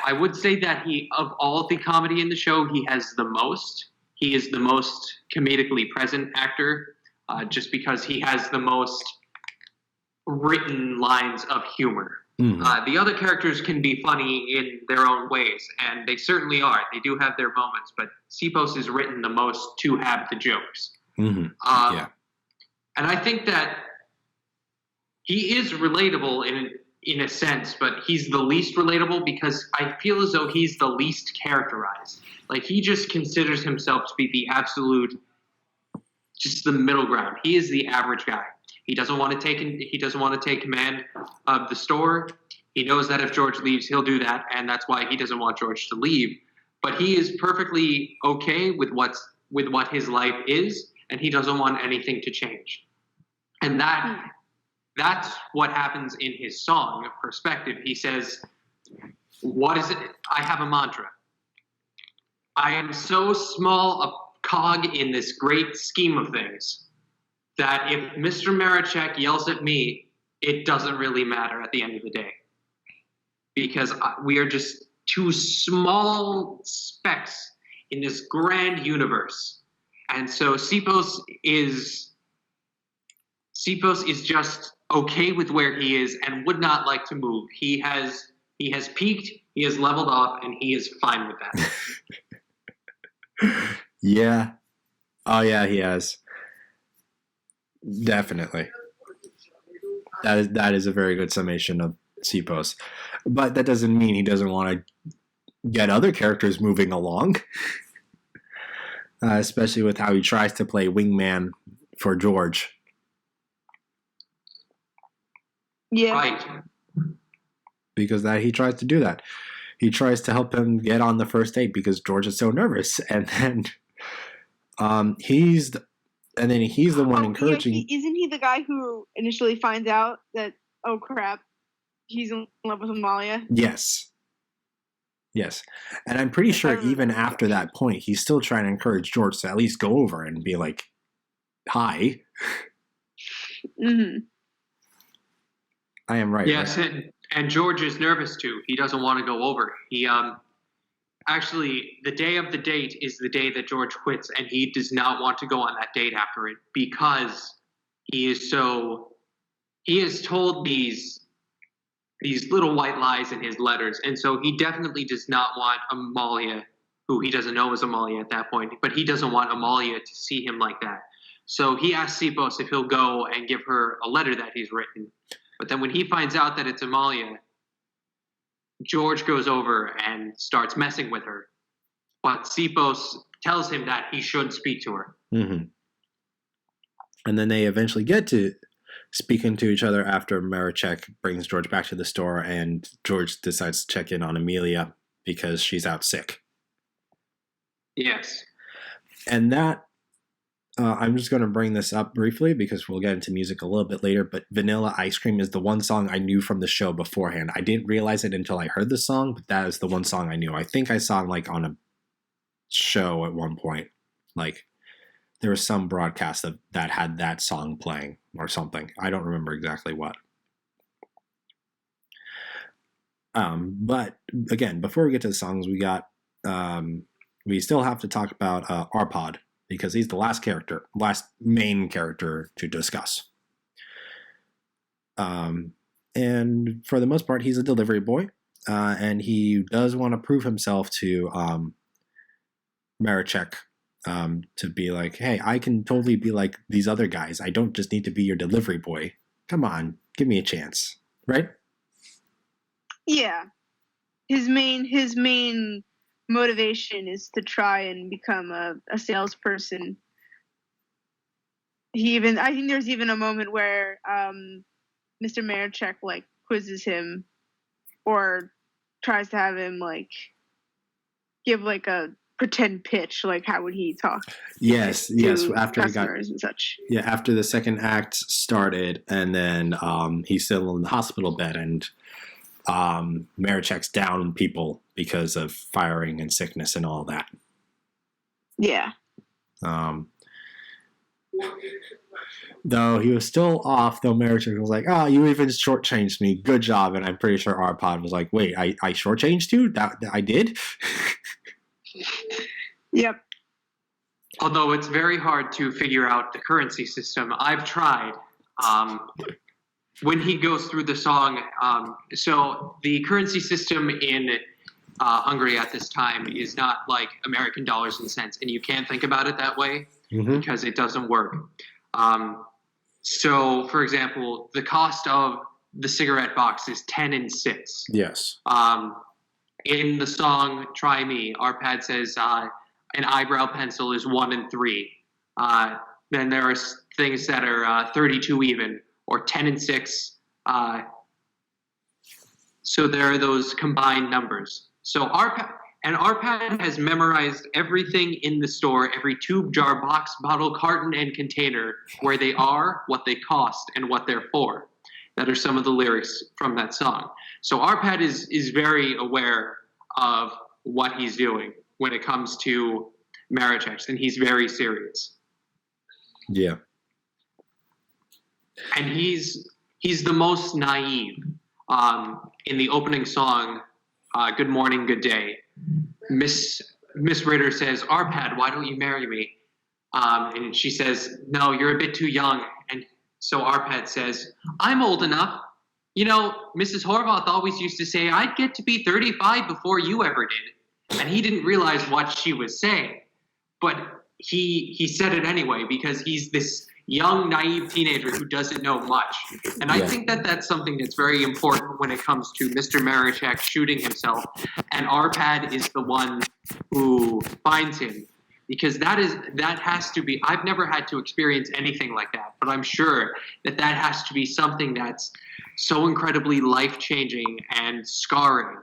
C: I would say that of all the comedy in the show, he has the most. He is the most comedically present actor, just because he has the most written lines of humor.
A: Mm-hmm.
C: The other characters can be funny in their own ways, and they certainly are. They do have their moments, but Sipos is written the most to have the jokes.
A: Mm-hmm. Yeah.
C: And I think that he is relatable in a sense, but he's the least relatable because I feel as though he's the least characterized. Like, he just considers himself to be the absolute, just the middle ground. He is the average guy. He doesn't want to take command of the store. He knows that if George leaves, he'll do that, and that's why he doesn't want George to leave. But he is perfectly okay with what his life is, and he doesn't want anything to change. And that's what happens in his song, Perspective. He says, "What is it? I have a mantra. I am so small a cog in this great scheme of things that if Mr. Maraczek yells at me, it doesn't really matter at the end of the day. Because we are just two small specks in this grand universe." And so Sipos is just okay with where he is and would not like to move. He has peaked, he has leveled off, and he is fine with that.
A: Yeah. Oh yeah, he has. Definitely. That is a very good summation of Sipos. But that doesn't mean he doesn't want to get other characters moving along. Especially with how he tries to play wingman for George.
B: Yeah.
C: Right.
A: Because he tries to do that. He tries to help him get on the first date because George is so nervous. And then he's the one encouraging.
B: Yeah, isn't he the guy who initially finds out that, oh crap, he's in love with Amalia?
A: Yes. And I'm pretty sure even after that point, he's still trying to encourage George to at least go over and be like, hi.
B: Mm-hmm.
A: I am right.
C: Yes,
A: right?
C: and George is nervous too. He doesn't want to go over. He actually, the day of the date is the day that George quits, and he does not want to go on that date after it because he has told these little white lies in his letters, and so he definitely does not want Amalia, who he doesn't know is Amalia at that point, but he doesn't want Amalia to see him like that. So he asks Sipos if he'll go and give her a letter that he's written. But then when he finds out that it's Amalia, George goes over and starts messing with her. But Sipos tells him that he shouldn't speak to her.
A: Mm-hmm. And then they eventually get to speaking to each other after Maraczek brings George back to the store, and George decides to check in on Amelia because she's out sick.
C: Yes.
A: And that, I'm just going to bring this up briefly because we'll get into music a little bit later, but Vanilla Ice Cream is the one song I knew from the show beforehand. I didn't realize it until I heard the song, but that is the one song I knew. I think I saw it like on a show at one point. Like there was some broadcast that had that song playing or something. I don't remember exactly what. But again, before we get to the songs, we still have to talk about Arpad, because he's the last main character to discuss. And for the most part, he's a delivery boy, and he does want to prove himself to Maraczek, to be like, hey, I can totally be like these other guys. I don't just need to be your delivery boy. Come on, give me a chance, right?
B: Yeah. His main motivation is to try and become a salesperson. I think there's even a moment where Mr. Maraczek like quizzes him or tries to have him like give like a pretend pitch, like how would he talk?
A: Yes, after
B: customers and such.
A: Yeah, after the second act started, and then he's still in the hospital bed, and Maraczek's down people because of firing and sickness and all that.
B: Yeah.
A: Though he was still off, though Maraczek was like, oh, you even shortchanged me. Good job. And I'm pretty sure Arpad was like, wait, I shortchanged you? That I did?
B: Yep.
C: Although it's very hard to figure out the currency system. I've tried. when he goes through the song, so the currency system in Hungary at this time is not like American dollars and cents, and you can't think about it that way because it doesn't work. So, for example, the cost of the cigarette box is 10 and 6.
A: Yes.
C: In the song "Try Me," Arpad says an eyebrow pencil is 1 and 3. Then there are things that are 32 even, or 10 and 6. So there are those combined numbers. So Arpad has memorized everything in the store, every tube, jar, box, bottle, carton, and container, where they are, what they cost, and what they're for. That are some of the lyrics from that song. So Arpad is very aware of what he's doing when it comes to Maraczek, and he's very serious.
A: Yeah.
C: And he's the most naive. In the opening song, "Good Morning, Good Day," Miss Ritter says, "Arpad, why don't you marry me?" And she says, "No, you're a bit too young." And so Arpad says, "I'm old enough. You know, Mrs. Horvath always used to say I'd get to be 35 before you ever did." And he didn't realize what she was saying. But he said it anyway because he's this young, naive teenager who doesn't know much. And I think that that's something that's very important when it comes to Mr. Maraczek shooting himself. And Arpad is the one who finds him. Because that has to be, I've never had to experience anything like that, but I'm sure that has to be something that's so incredibly life-changing and scarring,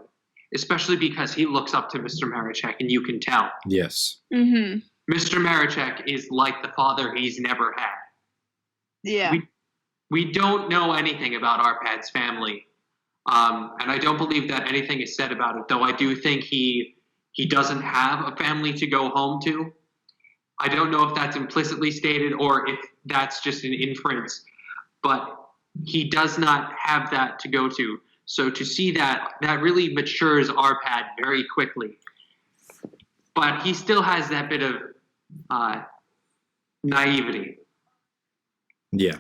C: especially because he looks up to Mr. Maraczek, and you can tell.
A: Yes.
B: Mm-hmm.
C: Mr. Maraczek is like the father he's never had.
B: Yeah.
C: We don't know anything about Arpad's family, and I don't believe that anything is said about it, though I do think he doesn't have a family to go home to. I don't know if that's implicitly stated or if that's just an inference, but he does not have that to go to. So to see that really matures Arpad very quickly. But he still has that bit of naivety.
A: Yeah.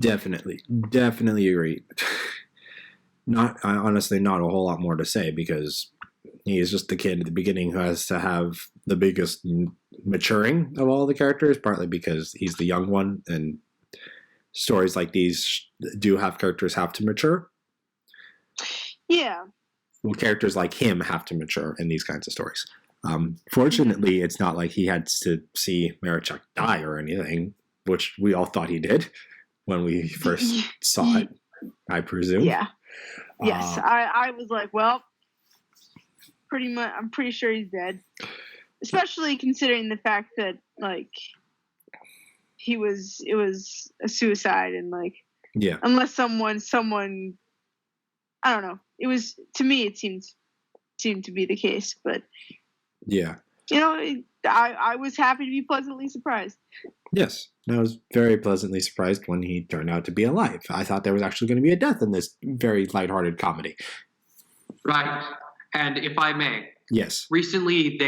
A: Definitely agree. Honestly, not a whole lot more to say because he is just the kid at the beginning who has to have the biggest maturing of all the characters, partly because he's the young one, and stories like these do have characters have to mature.
B: Yeah.
A: Well, characters like him have to mature in these kinds of stories. Fortunately, it's not like he had to see Maraczek die or anything, which we all thought he did when we first saw it, I presume.
B: Yeah. Yes. I was like, well, pretty much, I'm pretty sure he's dead. Especially considering the fact that, like, it was a suicide and, like,
A: yeah.
B: Unless someone, I don't know. It was, to me, it seemed to be the case, but
A: yeah.
B: You know, I was happy to be pleasantly surprised.
A: Yes, I was very pleasantly surprised when he turned out to be alive. I thought there was actually going to be a death in this very lighthearted comedy.
C: Right. And if I may.
A: Yes.
C: Recently,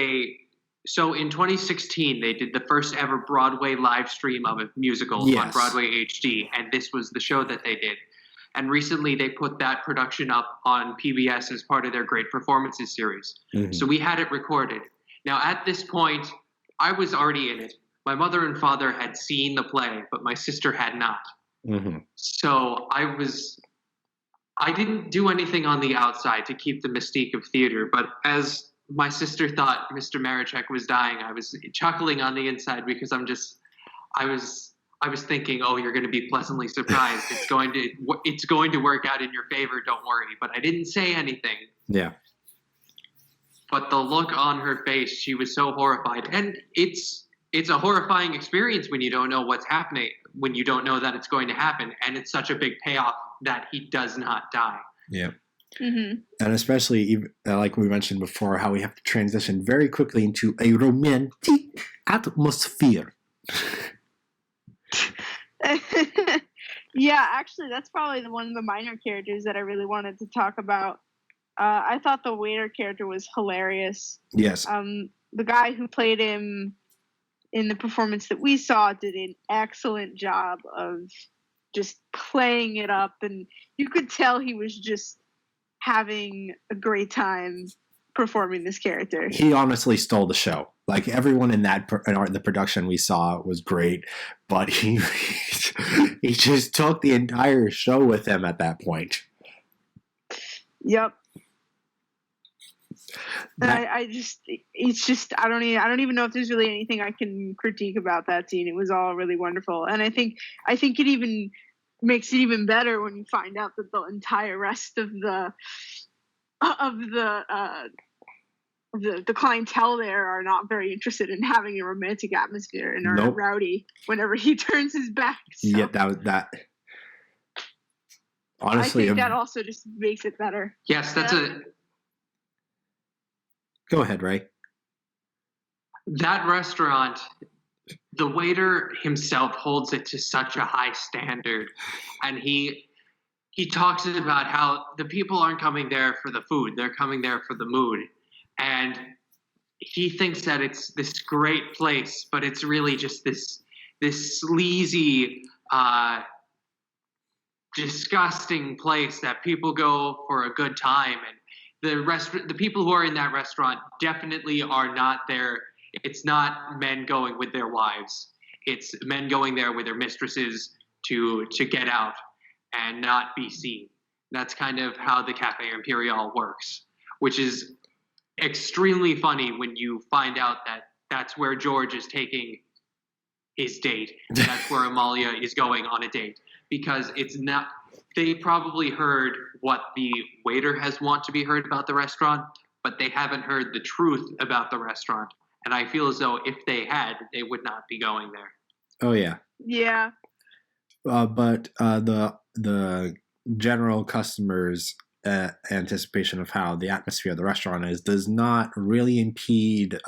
C: so in 2016, they did the first ever Broadway live stream of a musical on Broadway HD, and this was the show that they did. And recently, they put that production up on PBS as part of their Great Performances series. Mm-hmm. So we had it recorded. Now, at this point, I was already in it. My mother and father had seen the play, but my sister had not. Mm-hmm. So I didn't do anything on the outside to keep the mystique of theater, but as my sister thought Mr. Maraczek was dying, I was chuckling on the inside because I was thinking, oh, you're going to be pleasantly surprised. It's going to work out in your favor. Don't worry. But I didn't say anything.
A: Yeah.
C: But the look on her face, she was so horrified. And it's a horrifying experience when you don't know what's happening, when you don't know that it's going to happen. And it's such a big payoff that he does not die.
A: Yeah.
B: Mm-hmm.
A: And especially, like we mentioned before, how we have to transition very quickly into a romantic atmosphere.
B: Yeah, actually, that's probably one of the minor characters that I really wanted to talk about. I thought the waiter character was hilarious.
A: Yes.
B: The guy who played him in the performance that we saw did an excellent job of just playing it up, and you could tell he was just having a great time performing this character.
A: He honestly stole the show. Like, everyone in the production we saw was great, but he just took the entire show with him at that point.
B: Yep. I don't even know if there's really anything I can critique about that scene. It was all really wonderful, and I think it even makes it even better when you find out that the entire rest of the clientele there are not very interested in having a romantic atmosphere and are rowdy whenever he turns his back. So.
A: Yeah, that. Honestly,
B: I think that also just makes it better.
C: Yes, that's
A: Go ahead, Ray.
C: That restaurant, the waiter himself holds it to such a high standard, and he talks about how the people aren't coming there for the food; they're coming there for the mood, and he thinks that it's this great place, but it's really just this sleazy, disgusting place that people go for a good time, and the people who are in that restaurant definitely are not there. It's not men going with their wives. It's men going there with their mistresses to get out and not be seen. That's kind of how the Cafe Imperial works, which is extremely funny when you find out that that's where George is taking his date. And that's where Amalia is going on a date, because it's not. They probably heard what the waiter has want to be heard about the restaurant, but they haven't heard the truth about the restaurant. And I feel as though if they had, they would not be going there.
A: Oh yeah.
B: Yeah.
A: But the general customers' anticipation of how the atmosphere of the restaurant is does not really impede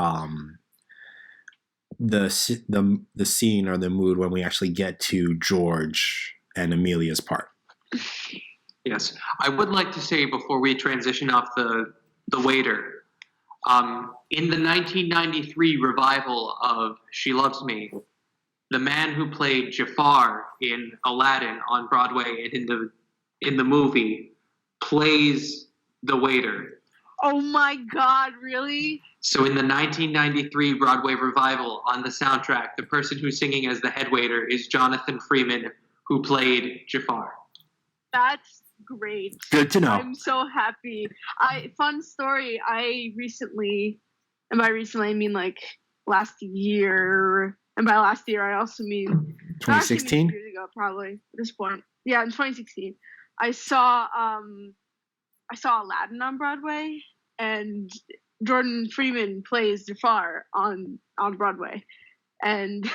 A: the scene or the mood when we actually get to George and Amelia's part.
C: Yes, I would like to say before we transition off the waiter, in the 1993 revival of She Loves Me, the man who played Jafar in Aladdin on Broadway and in the movie plays the waiter.
B: Oh my God, really?
C: So in the 1993 Broadway revival, on the soundtrack, the person who's singing as the head waiter is Jonathan Freeman, who played Jafar.
B: That's great.
A: Good to know.
B: I'm so happy. Fun story. I recently, and by recently I mean like last year, and by last year I also mean
A: 2016
B: years ago, probably at this point. Yeah, in 2016, I saw Aladdin on Broadway, and Jordan Freeman plays Jafar on Broadway, and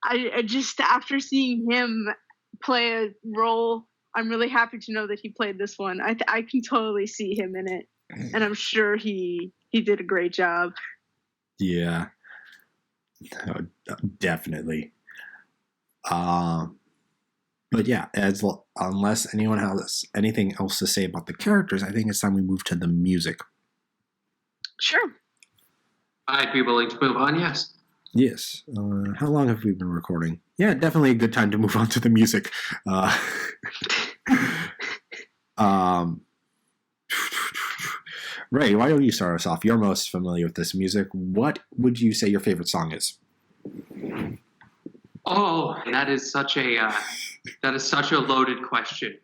B: I just, after seeing him play a role, I'm really happy to know that he played this one. I can totally see him in it, and I'm sure he did a great job.
A: Yeah, definitely. But yeah, unless anyone has anything else to say about the characters, I think it's time we move to the music.
B: Sure.
C: I'd be willing to move on, yes.
A: Yes. How long have we been recording? Yeah, definitely a good time to move on to the music. Ray, why don't you start us off? You're most familiar with this music. What would you say your favorite song is?
C: Oh, that is such a loaded question.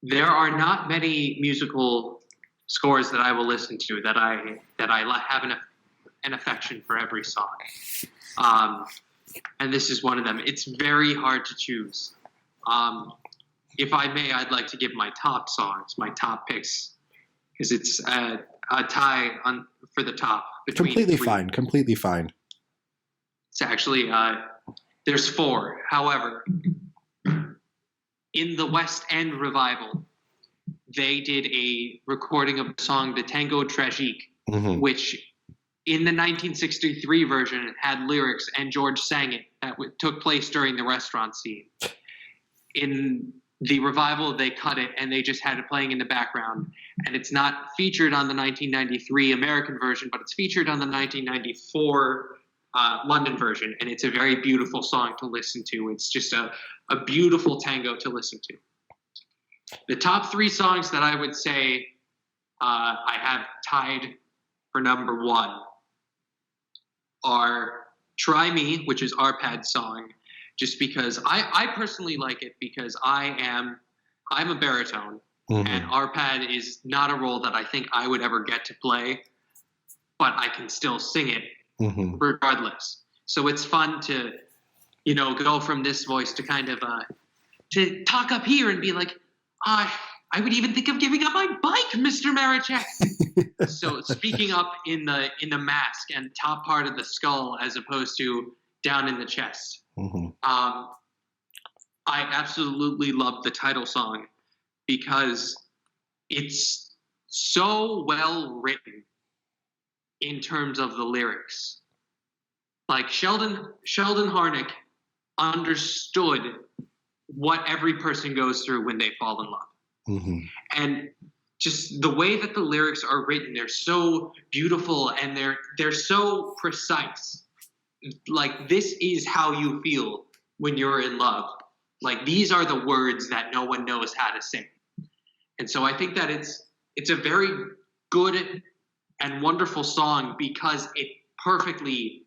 C: There are not many musical scores that I will listen to that I have an affection for every song. And this is one of them. It's very hard to choose. If I may, I'd like to give my top songs, my top picks, because it's a tie for the top.
A: Completely fine. Completely fine.
C: It's actually, there's 4. However, in the West End revival, they did a recording of the song "De Tango Tragique," which in the 1963 version had lyrics, and George sang it. That took place during the restaurant scene. In the revival, they cut it, and they just had it playing in the background. And it's not featured on the 1993 American version, but it's featured on the 1994 London version, and it's a very beautiful song to listen to. It's just a beautiful tango to listen to. The top 3 songs that I would say I have tied for number 1 are Try Me, which is Arpad's song, just because I personally like it because I'm a baritone, and Arpad is not a role that I think I would ever get to play, but I can still sing it regardless. So it's fun to, go from this voice to kind of to talk up here and be like, I would even think of giving up my bike, Mr. Maraczek. So speaking up in the mask and top part of the skull as opposed to down in the chest. I absolutely love the title song because it's so well written in terms of the lyrics. Like Sheldon Harnick understood what every person goes through when they fall in love. And just the way that the lyrics are written, they're so beautiful and they're so precise. Like, this is how you feel when you're in love. Like, these are the words that no one knows how to sing. And so I think that it's a very good and wonderful song because it perfectly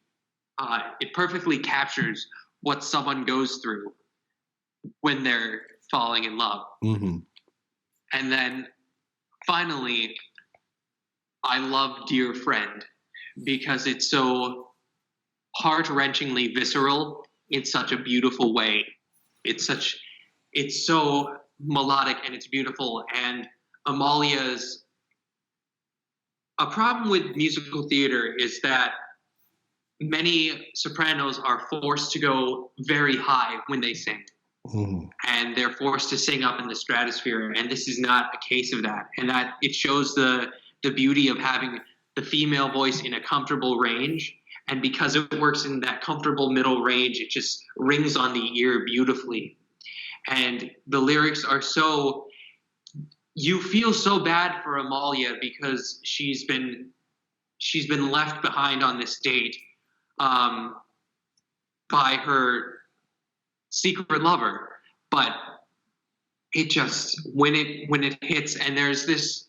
C: captures what someone goes through when they're falling in love. And then finally, I love Dear Friend because it's so heart-wrenchingly visceral in such a beautiful way. It's so melodic and it's beautiful. And Amalia's a problem with musical theater is that many sopranos are forced to go very high when they sing. And they're forced to sing up in the stratosphere, and this is not a case of that. And that it shows the beauty of having the female voice in a comfortable range, and because it works in that comfortable middle range, it just rings on the ear beautifully. And the lyrics are so, you feel so bad for Amalia because she's been left behind on this date by her secret lover, but it just when it hits, and there's this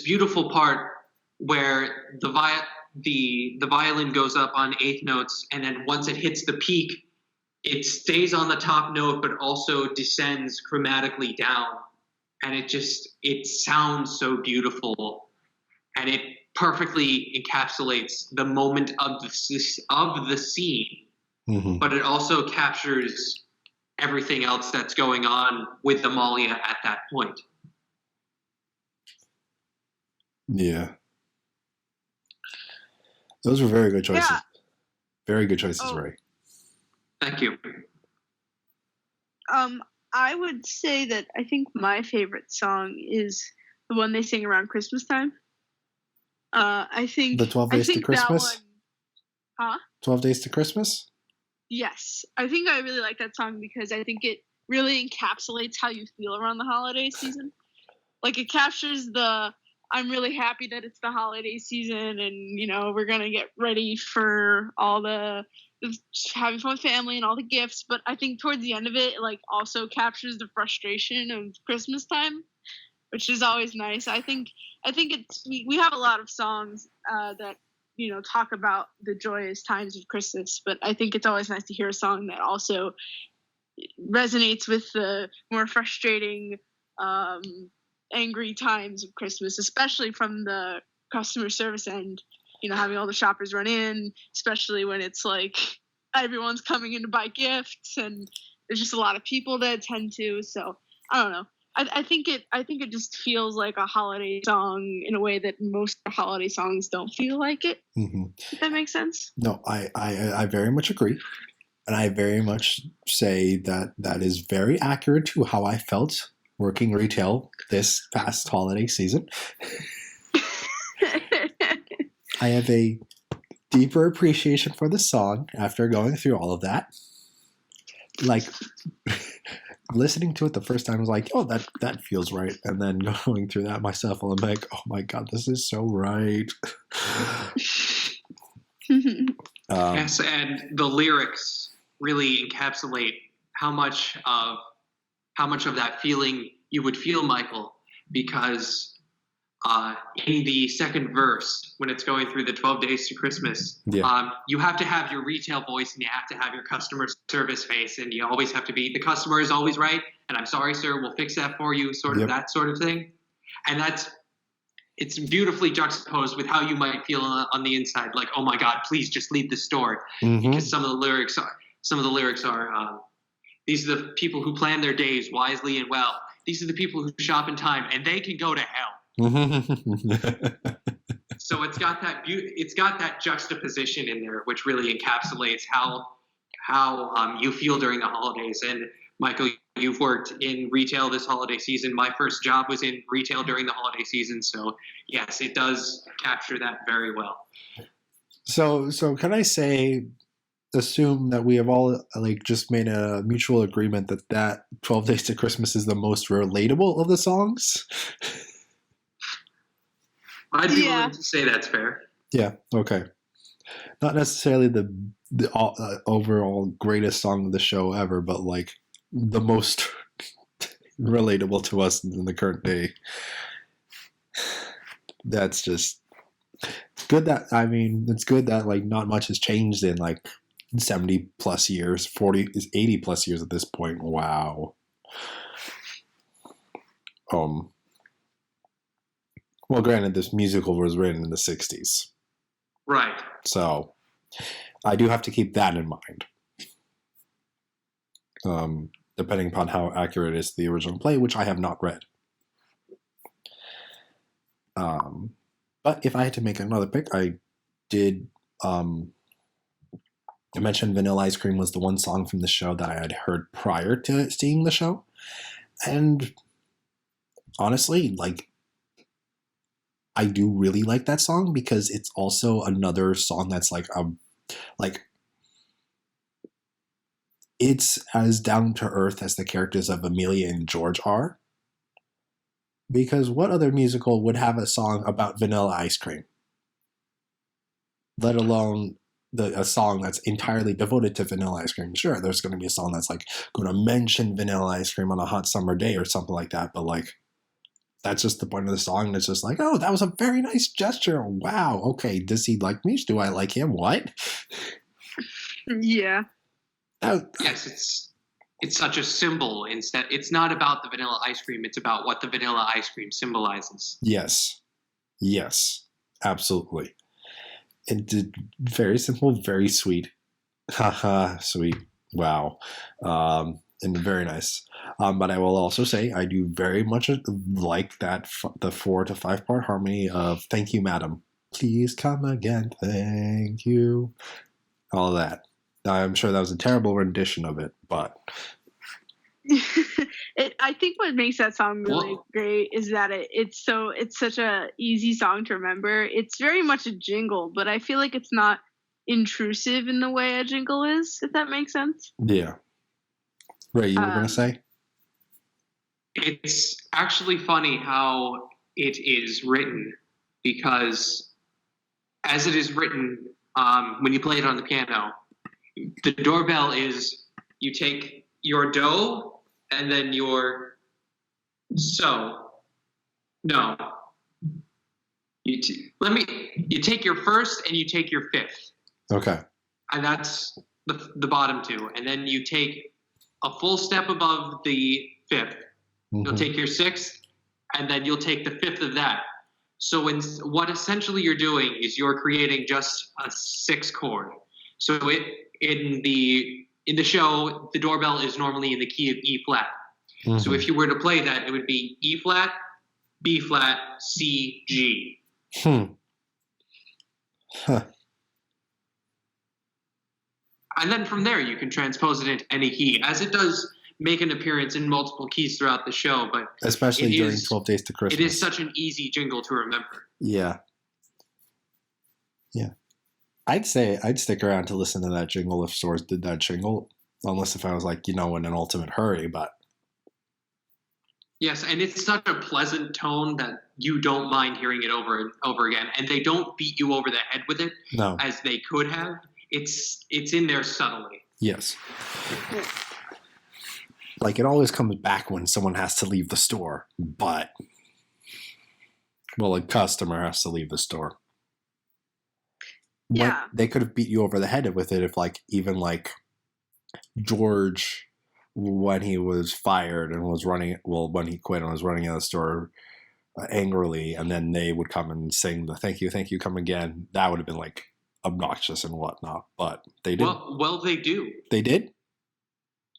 C: beautiful part where the violin goes up on 8th notes, and then once it hits the peak, it stays on the top note but also descends chromatically down, and it sounds so beautiful, and it perfectly encapsulates the moment of the scene. But it also captures everything else that's going on with Amalia at that point.
A: Yeah. Those were very good choices.
B: Yeah.
A: Very good choices, Ray.
C: Thank you.
B: I would say that I think my favorite song is the one they sing around Christmas time. I think
A: the 12 Days to Christmas? 12 Days to Christmas?
B: Yes. I think I really like that song because I think it really encapsulates how you feel around the holiday season. Like, it captures I'm really happy that it's the holiday season and, we're going to get ready for all the having fun with family and all the gifts. But I think towards the end of it, also captures the frustration of Christmas time, which is always nice. I think we have a lot of songs that, talk about the joyous times of Christmas, but I think it's always nice to hear a song that also resonates with the more frustrating, angry times of Christmas, especially from the customer service end, having all the shoppers run in, especially when it's like everyone's coming in to buy gifts and there's just a lot of people to attend to. So I don't know. I think it just feels like a holiday song in a way that most holiday songs don't feel like it. If that makes sense.
A: No, I very much agree. And I very much say that is very accurate to how I felt working retail this past holiday season. I have a deeper appreciation for the song after going through all of that. Like, listening to it the first time, I was like, oh, that feels right. And then going through that myself, I'm like, oh my God, this is so right.
C: Yes, and the lyrics really encapsulate how much of that feeling you would feel, Michael, because in the second verse, when it's going through the 12 days to Christmas, you have to have your retail voice and you have to have your customer service face, and you always have to be, the customer is always right, and I'm sorry, sir, we'll fix that for you, sort of that sort of thing. And it's beautifully juxtaposed with how you might feel on the inside, like, oh my God, please just leave the store. Because some of the lyrics are, these are the people who plan their days wisely and well. These are the people who shop in time, and they can go to hell. So it's got that juxtaposition in there, which really encapsulates how you feel during the holidays. And Michael, you've worked in retail this holiday season. My first job was in retail during the holiday season, so yes, it does capture that very well.
A: So can I assume that we have all just made a mutual agreement that 12 Days to Christmas is the most relatable of the songs?
C: I'd be willing to say that's fair.
A: Yeah. Okay. Not necessarily the overall greatest song of the show ever, but the most relatable to us in the current day. That's just, it's good that not much has changed in 70 plus years, 80 plus years at this point. Wow. Well, granted, this musical was written in the 60s.
C: Right.
A: So I do have to keep that in mind. Depending upon how accurate it is to the original play, which I have not read. But if I had to make another pick, I did. I mentioned Vanilla Ice Cream was the one song from the show that I had heard prior to seeing the show. And honestly, I do really like that song because it's also another song that's it's as down to earth as the characters of Amelia and George are. Because what other musical would have a song about vanilla ice cream? Let alone a song that's entirely devoted to vanilla ice cream. Sure, there's going to be a song that's going to mention vanilla ice cream on a hot summer day or something like that, but that's just the point of the song. And it's just oh, that was a very nice gesture. Wow. Okay. Does he like me? Do I like him? What?
B: Yeah.
C: Yes, it's such a symbol. Instead, it's not about the vanilla ice cream. It's about what the vanilla ice cream symbolizes.
A: Yes. Absolutely. It's very simple, very sweet. Haha, sweet. Wow. And very nice. But I will also say I do very much like that the 4 to 5 part harmony of "Thank You, Madam." Please come again. Thank you. All of that. I'm sure that was a terrible rendition of it, but
B: I think what makes that song really great is that it's such a easy song to remember. It's very much a jingle, but I feel like it's not intrusive in the way a jingle is, if that makes sense.
A: Yeah. Ray, you were going to say?
C: It's actually funny how it is written, because as it is written, when you play it on the piano, the doorbell is, you take your do and then your so. No. You take your first and you take your fifth.
A: Okay.
C: And that's the bottom two. And then you take a full step above the fifth. Mm-hmm. You'll take your sixth, and then you'll take the fifth of that. So what essentially you're doing is you're creating just a 6 chord. So in the show, the doorbell is normally in the key of E flat. Mm-hmm. So if you were to play that, it would be E flat, B flat, C, G.
A: Huh.
C: And then from there, you can transpose it into any key, as it does make an appearance in multiple keys throughout the show. But
A: especially during 12 Days to Christmas.
C: It is such an easy jingle to remember.
A: Yeah. Yeah. I'd say I'd stick around to listen to that jingle if stores did that jingle, unless if I was in an ultimate hurry, but.
C: Yes, and it's such a pleasant tone that you don't mind hearing it over and over again. And they don't beat you over the head with it as they could have. it's in there subtly.
A: Yes. Like, it always comes back when someone has to leave the store, but, well, a customer has to leave the store.
B: Yeah.
A: They could have beat you over the head with it if, like, even, like, George, when he was fired and was running, well, when he quit and was running out of the store angrily, and then they would come and sing the thank you, come again, that would have been, like, obnoxious and whatnot, but they did.
C: Well, they do.
A: They did?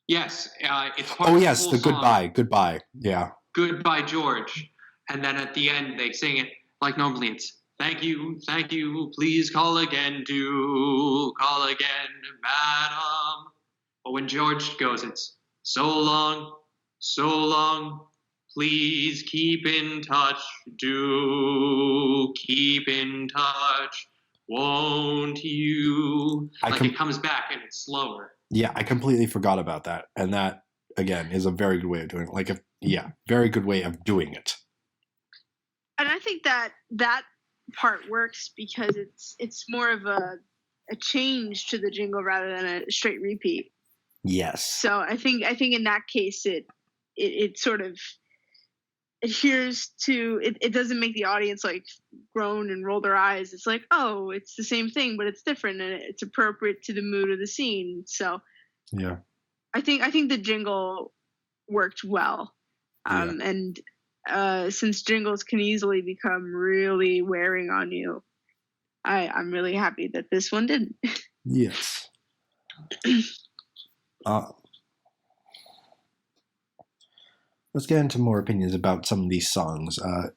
C: Yes, it's part of
A: yes,
C: the
A: the
C: song,
A: goodbye, yeah.
C: Goodbye, George. And then at the end, they sing it like normally it's, thank you, please call again, madam. But when George goes, it's so long, please keep in touch, do keep in touch, won't you? It comes back and it's slower.
A: Yeah, I completely forgot about that. And that, again, is a very good way of doing it. Very good way of doing it.
B: And I think that part works because it's more of a change to the jingle rather than a straight repeat.
A: Yes.
B: So I think in that case it sort of adheres to it. It doesn't make the audience like groan and roll their eyes. It's like, oh, it's the same thing, but it's different and it's appropriate to the mood of the scene. So
A: yeah,
B: I think the jingle worked well. And since jingles can easily become really wearing on you, I'm really happy that this one didn't.
A: Yes. Let's get into more opinions about some of these songs. I'm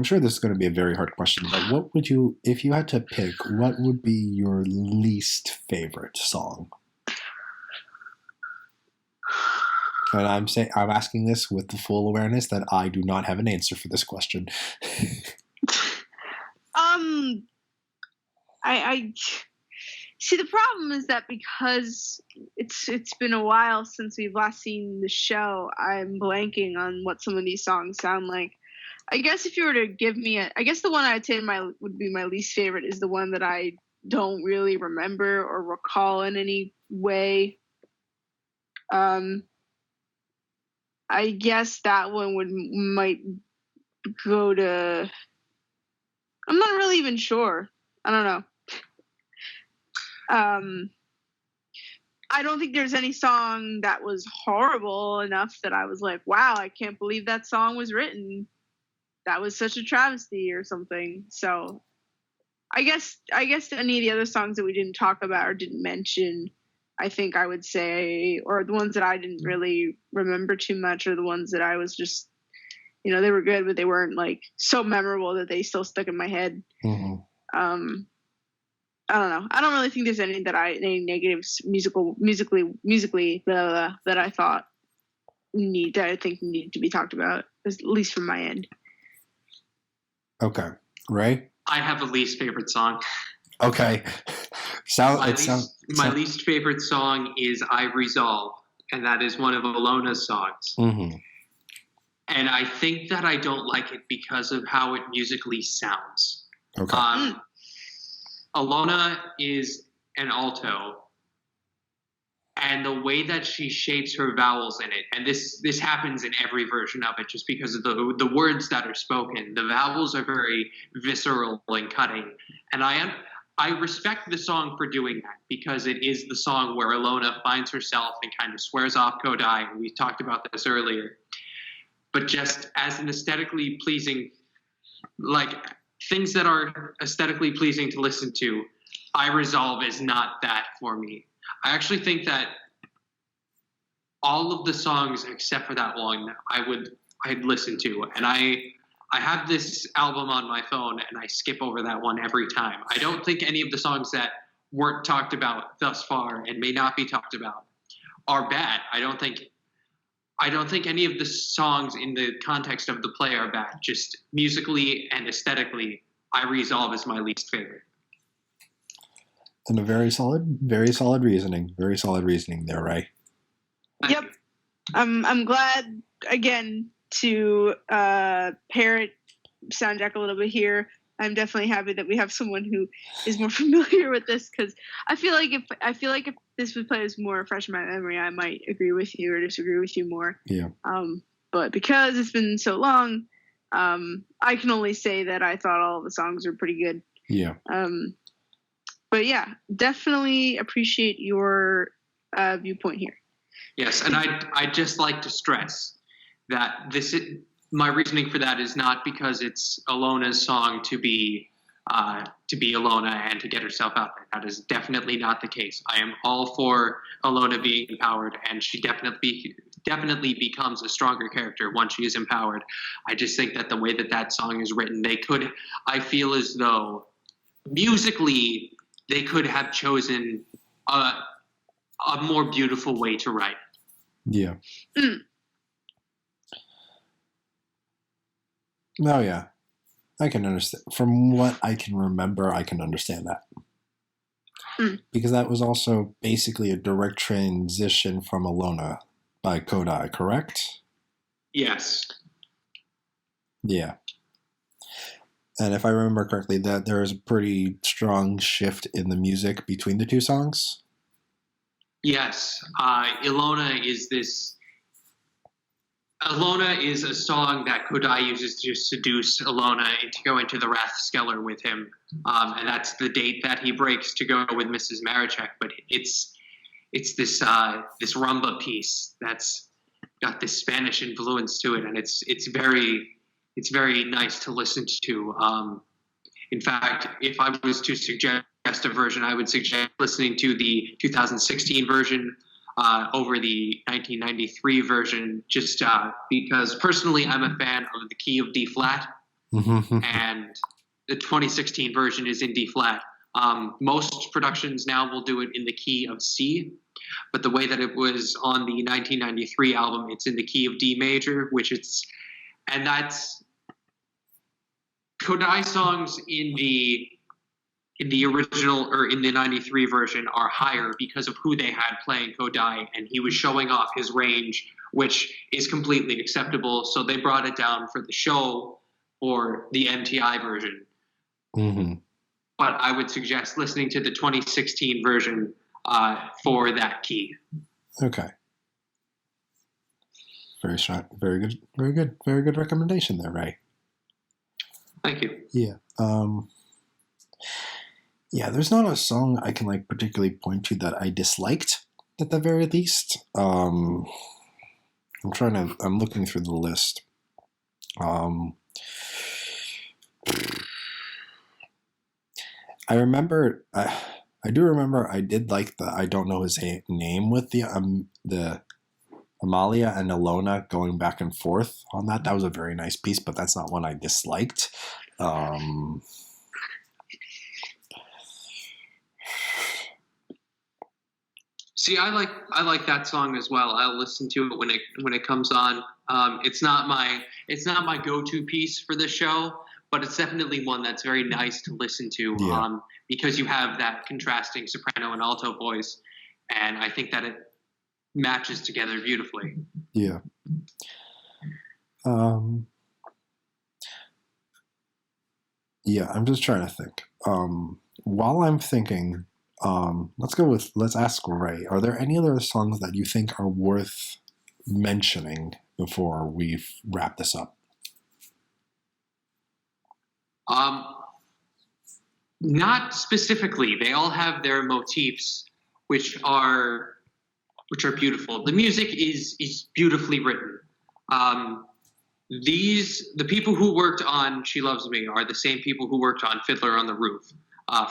A: sure this is going to be a very hard question, but what would you, if you had to pick, what would be your least favorite song? And I'm asking this with the full awareness that I do not have an answer for this question.
B: I see, the problem is that because it's been a while since we've last seen the show, I'm blanking on what some of these songs sound like. I guess if you were to give me I guess the one I'd say would be my least favorite is the one that I don't really remember or recall in any way. I guess that one might go to, I'm not really even sure. I don't know. I don't think there's any song that was horrible enough that I was like, wow, I can't believe that song was written. That was such a travesty or something. So I guess any of the other songs that we didn't talk about or didn't mention, I think I would say, or the ones that I didn't really remember too much, or the ones that I was just, they were good, but they weren't like so memorable that they still stuck in my head.
A: Mm-hmm.
B: I don't know. I don't really think there's any negatives musically that I thought need to be talked about, at least from my end.
A: Okay, Ray?
C: I have a least favorite song.
A: Okay.
C: My least favorite song is I Resolve, and that is one of Alona's songs.
A: Mm-hmm.
C: And I think that I don't like it because of how it musically sounds.
A: Okay.
C: Alona is an alto, and the way that she shapes her vowels in it, and this happens in every version of it just because of the words that are spoken. The vowels are very visceral and cutting, and I respect the song for doing that because it is the song where Alona finds herself and kind of swears off Kodai. We talked about this earlier. But just as an aesthetically pleasing, like things that are aesthetically pleasing to listen to, I Resolve is not that for me. I actually think that all of the songs except for that one I'd listen to, and I have this album on my phone and I skip over that one every time. I don't think any of the songs that weren't talked about thus far and may not be talked about are bad. I don't think any of the songs in the context of the play are bad. Just musically and aesthetically, I Resolve is my least favorite.
A: And a very solid reasoning. Very solid reasoning there, Ray.
B: Yep. I'm glad, again, to parrot SoundJack a little bit here. I'm definitely happy that we have someone who is more familiar with this, because I feel like if this was played as more fresh in my memory, I might agree with you or disagree with you more.
A: Yeah.
B: But because it's been so long, I can only say that I thought all of the songs were pretty good.
A: Yeah.
B: But yeah, definitely appreciate your viewpoint here.
C: Yes, and I'd just like to stress that my reasoning for that is not because it's Alona's song to be Alona and to get herself out there. That is definitely not the case. I am all for Alona being empowered, and she definitely becomes a stronger character once she is empowered. I just think that the way that song is written, I feel as though musically they could have chosen a more beautiful way to write.
A: Yeah. Oh, yeah. I can understand. From what I can remember, I can understand that. Because that was also basically a direct transition from Alona by Kodai, correct?
C: Yes.
A: Yeah. And if I remember correctly, that there is a pretty strong shift in the music between the two songs.
C: Yes. Alona is a song that Kodai uses to seduce Alona and to go into the Rathskeller with him. And that's the date that he breaks to go with Mrs. Maraczek. But it's this rumba piece that's got this Spanish influence to it, and it's very nice to listen to. In fact, if I was to suggest a version, I would suggest listening to the 2016 version over the 1993 version, just because personally I'm a fan of the key of D flat, and the 2016 version is in D flat. Most productions now will do it in the key of C, but the way that it was on the 1993 album, it's in the key of D major, and that's Kodai songs in the original or in the 93 version are higher because of who they had playing Kodai, and he was showing off his range, which is completely acceptable. So they brought it down for the show or the MTI version.
A: Mm-hmm.
C: But I would suggest listening to the 2016 version for that key.
A: Okay. Very strong. Very good. Very good. Very good recommendation there, Ray.
C: Thank you.
A: Yeah. Yeah, there's not a song I can particularly point to that I disliked at the very least. I'm looking through the list. I do remember I did like I don't know his name with the Amalia and Alona going back and forth on that. That was a very nice piece, but that's not one I disliked.
C: See, I like that song as well. I'll listen to it when it comes on. It's not my go-to piece for the show, but it's definitely one that's very nice to listen to.
A: Yeah.
C: Because you have that contrasting soprano and alto voice, and I think that it matches together beautifully.
A: Yeah. Yeah, I'm just trying to think. While I'm thinking, let's ask Ray, are there any other songs that you think are worth mentioning before we wrap this up?
C: Not specifically. They all have their motifs, which are beautiful. The music is beautifully written. The people who worked on She Loves Me are the same people who worked on Fiddler on the Roof,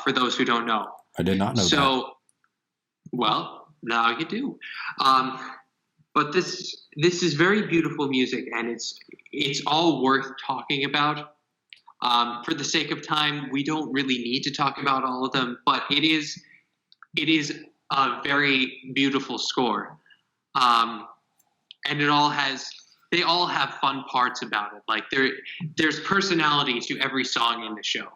C: for those who don't know.
A: I did not know that.
C: Well, now you do. But this is very beautiful music, and it's all worth talking about. For the sake of time, we don't really need to talk about all of them, but it is a very beautiful score. And they all have fun parts about it. Like there's personality to every song in the show.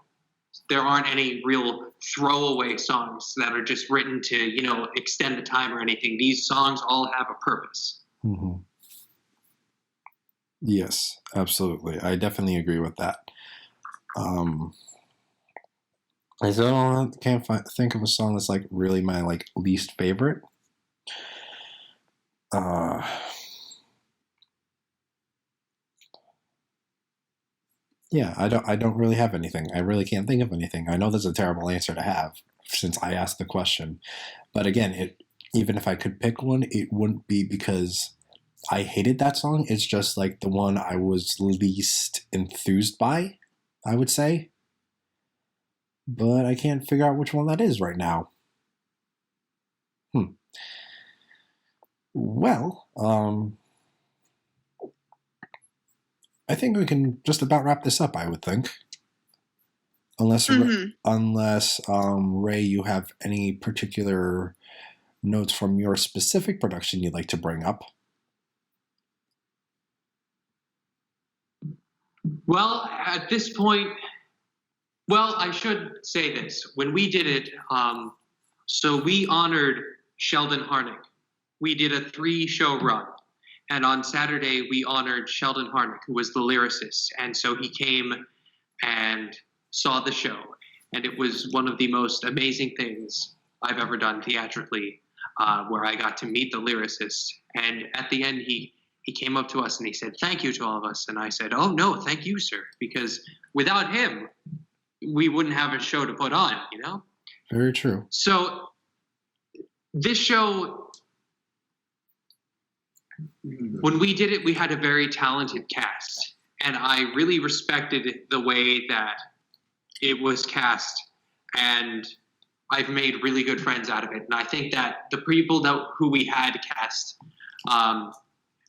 C: There aren't any real throwaway songs that are just written to, extend the time or anything. These songs all have a purpose.
A: Mm-hmm. Yes, absolutely. I definitely agree with that. I still can't think of a song that's like really my like least favorite. Yeah, I don't really have anything. I really can't think of anything. I know that's a terrible answer to have since I asked the question. But again, even if I could pick one, it wouldn't be because I hated that song. It's just like the one I was least enthused by, I would say. But I can't figure out which one that is right now. Well, I think we can just about wrap this up, I would think. Unless Ray, you have any particular notes from your specific production you'd like to bring up.
C: Well, at this point, I should say this. When we did it, so we honored Sheldon Harnick. We did a 3-show run. And on Saturday, we honored Sheldon Harnick, who was the lyricist. And so he came and saw the show. And it was one of the most amazing things I've ever done theatrically, where I got to meet the lyricist. And at the end, he came up to us and he said, "Thank you to all of us." And I said, "Oh, no, thank you, sir. Because without him, we wouldn't have a show to put on, you know?"
A: Very true.
C: So this show, when we did it, we had a very talented cast. And I really respected the way that it was cast. And I've made really good friends out of it. And I think that the people who we had cast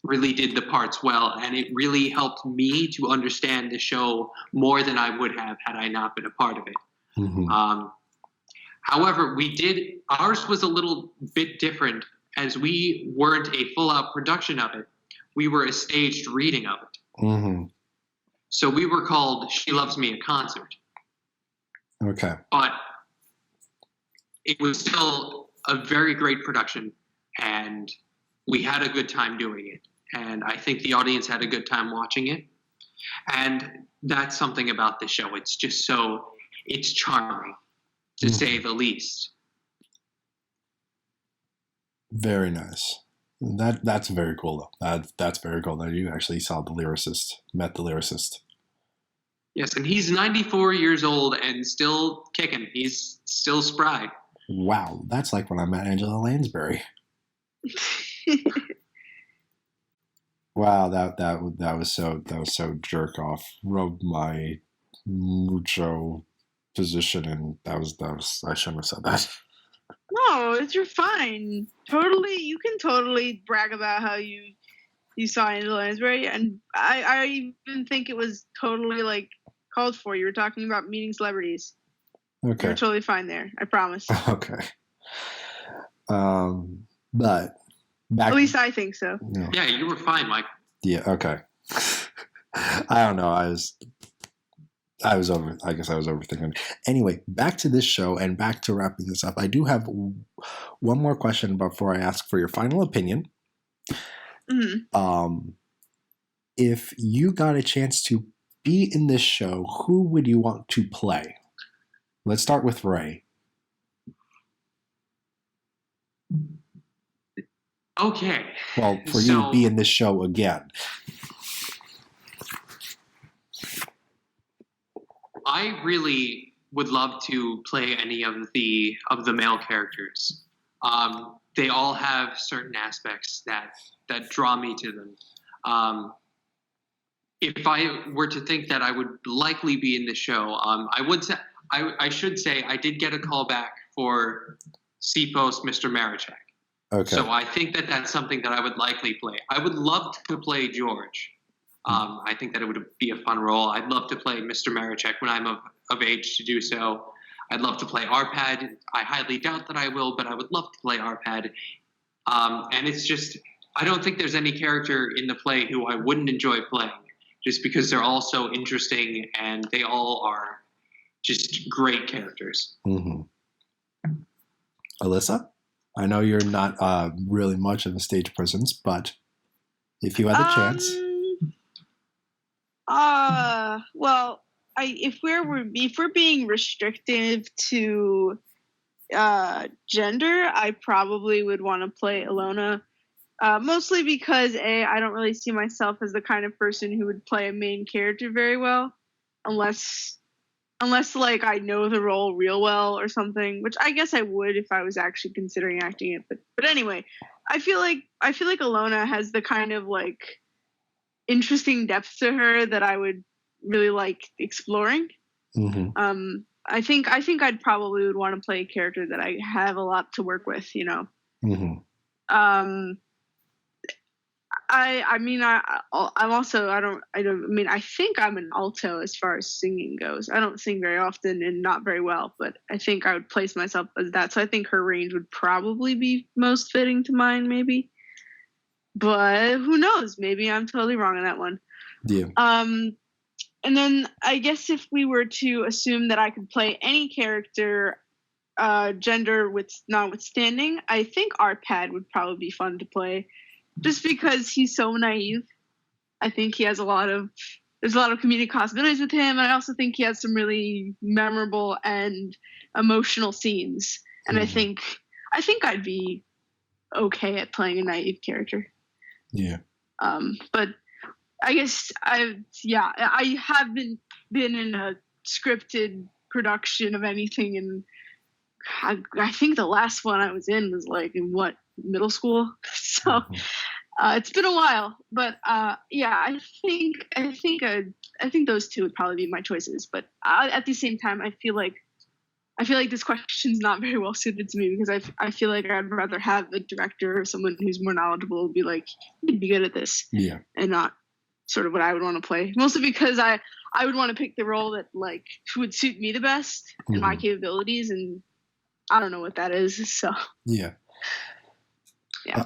C: really did the parts well. And it really helped me to understand the show more than I would have had I not been a part of it.
A: Mm-hmm.
C: However, ours was a little bit different, as we weren't a full-out production of it. We were a staged reading of it.
A: Mm-hmm.
C: So we were called She Loves Me, a Concert.
A: Okay.
C: But it was still a very great production, and we had a good time doing it. And I think the audience had a good time watching it. And that's something about this show. It's just it's charming, to say the least. Very
A: nice. That's very cool, though. That's very cool that you actually met the lyricist.
C: Yes, and he's 94 years old and still kicking. He's still spry.
A: Wow, that's like when I met Angela Lansbury. Wow, that was so jerk off. Rubbed my mucho position, and that was I shouldn't have said that.
B: No, you're fine. Totally, you can totally brag about how you saw Angela Lansbury, and I even think it was totally like called for. You were talking about meeting celebrities.
A: Okay.
B: You're totally fine there. I promise.
A: Okay. But back.
B: At least I think so.
C: Yeah, you were fine, Mike.
A: Yeah. Okay. I don't know. I guess I was overthinking. Anyway, back to this show and back to wrapping this up. I do have one more question before I ask for your final opinion.
B: Mm-hmm.
A: If you got a chance to be in this show, who would you want to play? Let's start with Ray.
C: Okay.
A: Well, for you to be in this show again.
C: I really would love to play any of the male characters. They all have certain aspects that draw me to them. If I were to think that I would likely be in the show, I should say I did get a call back for CPO's Mr. Maraczek.
A: Okay.
C: So I think that that's something that I would likely play. I would love to play George. I think that it would be a fun role. I'd love to play Mr. Maraczek when I'm of age to do so. I'd love to play Arpad. I highly doubt that I will, but I would love to play Arpad. And it's just, I don't think there's any character in the play who I wouldn't enjoy playing, just because they're all so interesting and they all are just great characters.
A: Mm-hmm. Alyssa? I know you're not really much of a stage presence, but if you had the chance.
B: Well, if we're being restrictive to gender, I probably would want to play Alona. Mostly because I don't really see myself as the kind of person who would play a main character very well, unless like I know the role real well or something, which I guess I would if I was actually considering acting it. But anyway, I feel like Alona has the kind of like interesting depth to her that I would really like exploring.
A: Mm-hmm.
B: I think I'd probably would want to play a character that I have a lot to work with, you know.
A: Mm-hmm.
B: I mean, I'm also, I think I'm an alto as far as singing goes. I don't sing very often and not very well, but I think I would place myself as that. So I think her range would probably be most fitting to mine, maybe. But who knows? Maybe I'm totally wrong on that one.
A: Yeah.
B: And then I guess if we were to assume that I could play any character, gender notwithstanding, I think Arpad would probably be fun to play. Just because he's so naive. I think he has there's a lot of comedic possibilities with him, and I also think he has some really memorable and emotional scenes. And I think I'd be okay at playing a naive character.
A: Yeah.
B: But I guess I haven't been in a scripted production of anything, and I think the last one I was in was like in middle school. So it's been a while, but I think those two would probably be my choices. But at the same time, I feel like this question's not very well suited to me, because I feel like I'd rather have a director or someone who's more knowledgeable be like, you'd be good at this, and not sort of what I would want to play. Mostly because I would want to pick the role that like would suit me the best and my capabilities, and I don't know what that is. So
A: yeah.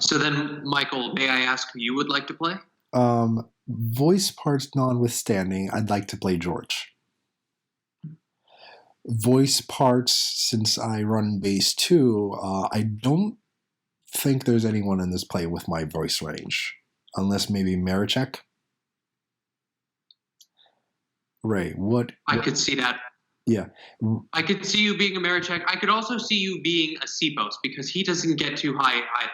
C: So then, Michael, may I ask who you would like to play?
A: Voice parts notwithstanding, I'd like to play George. Voice parts, since I run bass too, I don't think there's anyone in this play with my voice range, unless maybe Maraczek. Ray, what?
C: I could see that.
A: Yeah.
C: I could see you being a Maraczek. I could also see you being a Sipos, because he doesn't get too high either.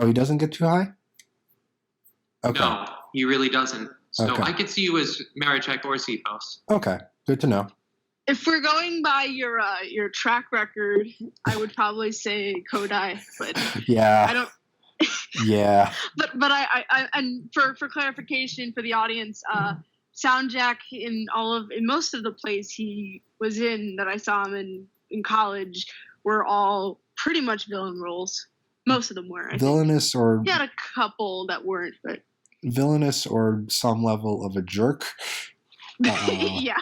A: Oh, he doesn't get too high? Okay.
C: No, he really doesn't. So
A: Okay.
C: I could see you as Maraczek or Sipos.
A: Okay, good to know.
B: if we're going by your track record, I would probably say Kodai, but
A: Yeah.
B: I don't.
A: Yeah.
B: But I and for clarification for the audience, SoundJack in most of the plays he was in that I saw him in college were all pretty much villain roles. Most of them were.
A: Villainous or
B: he had a couple that weren't, but
A: villainous or some level of a jerk.
B: Yeah.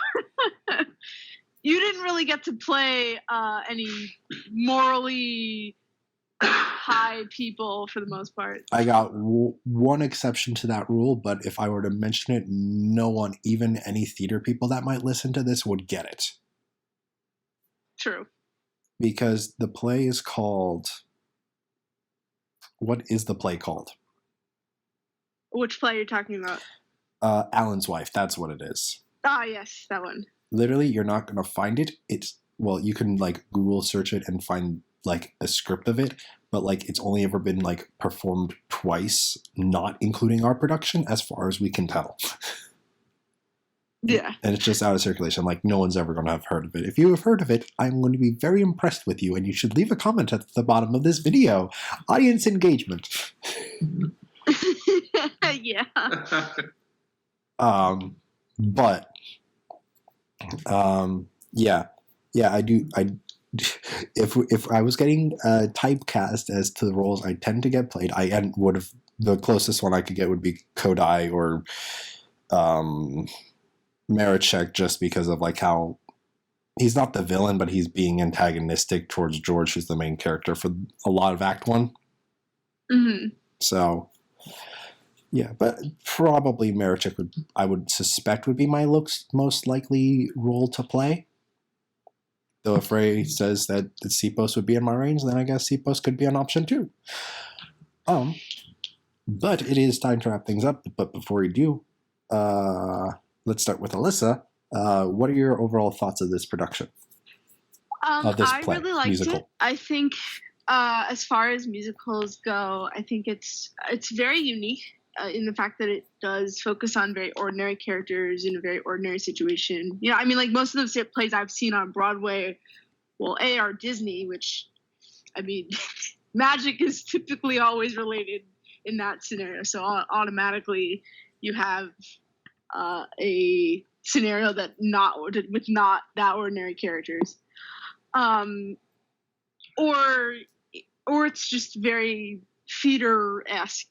B: You didn't really get to play any morally high people for the most part.
A: I got one exception to that rule, but if I were to mention it, no one, even any theater people that might listen to this, would get it.
B: True.
A: Because the play is called... What is the play called?
B: Which play are you talking about?
A: Alan's Wife, that's what it is.
B: Ah, yes, that one.
A: Literally, you're not going to find it. Well, you can like Google search it and find like a script of it, but like it's only ever been like performed twice, not including our production, as far as we can tell.
B: Yeah.
A: And it's just out of circulation. Like no one's ever going to have heard of it. If you have heard of it, I'm going to be very impressed with you, and you should leave a comment at the bottom of this video. Audience engagement.
B: Yeah.
A: But yeah, I do. If I was getting typecast as to the roles I tend to get played, I would have the closest one I could get would be Kodai or Maraczek, just because of like how he's not the villain, but he's being antagonistic towards George, who's the main character for a lot of Act 1.
B: Mm-hmm.
A: So yeah, but probably Maraczek I would suspect would be my most likely role to play. Though if Ray says that the Sipos would be in my range, then I guess Sipos could be an option too. But it is time to wrap things up. But before we do, let's start with Alyssa. What are your overall thoughts of this production? Of this play,
B: really liked
A: musical?
B: it. I think, as far as musicals go, I think it's very unique in the fact that it does focus on very ordinary characters in a very ordinary situation. You know, I mean, like most of the plays I've seen on Broadway, well, are Disney, which, I mean, magic is typically always related in that scenario. So automatically you have a scenario with not that ordinary characters. Or it's just very theater-esque.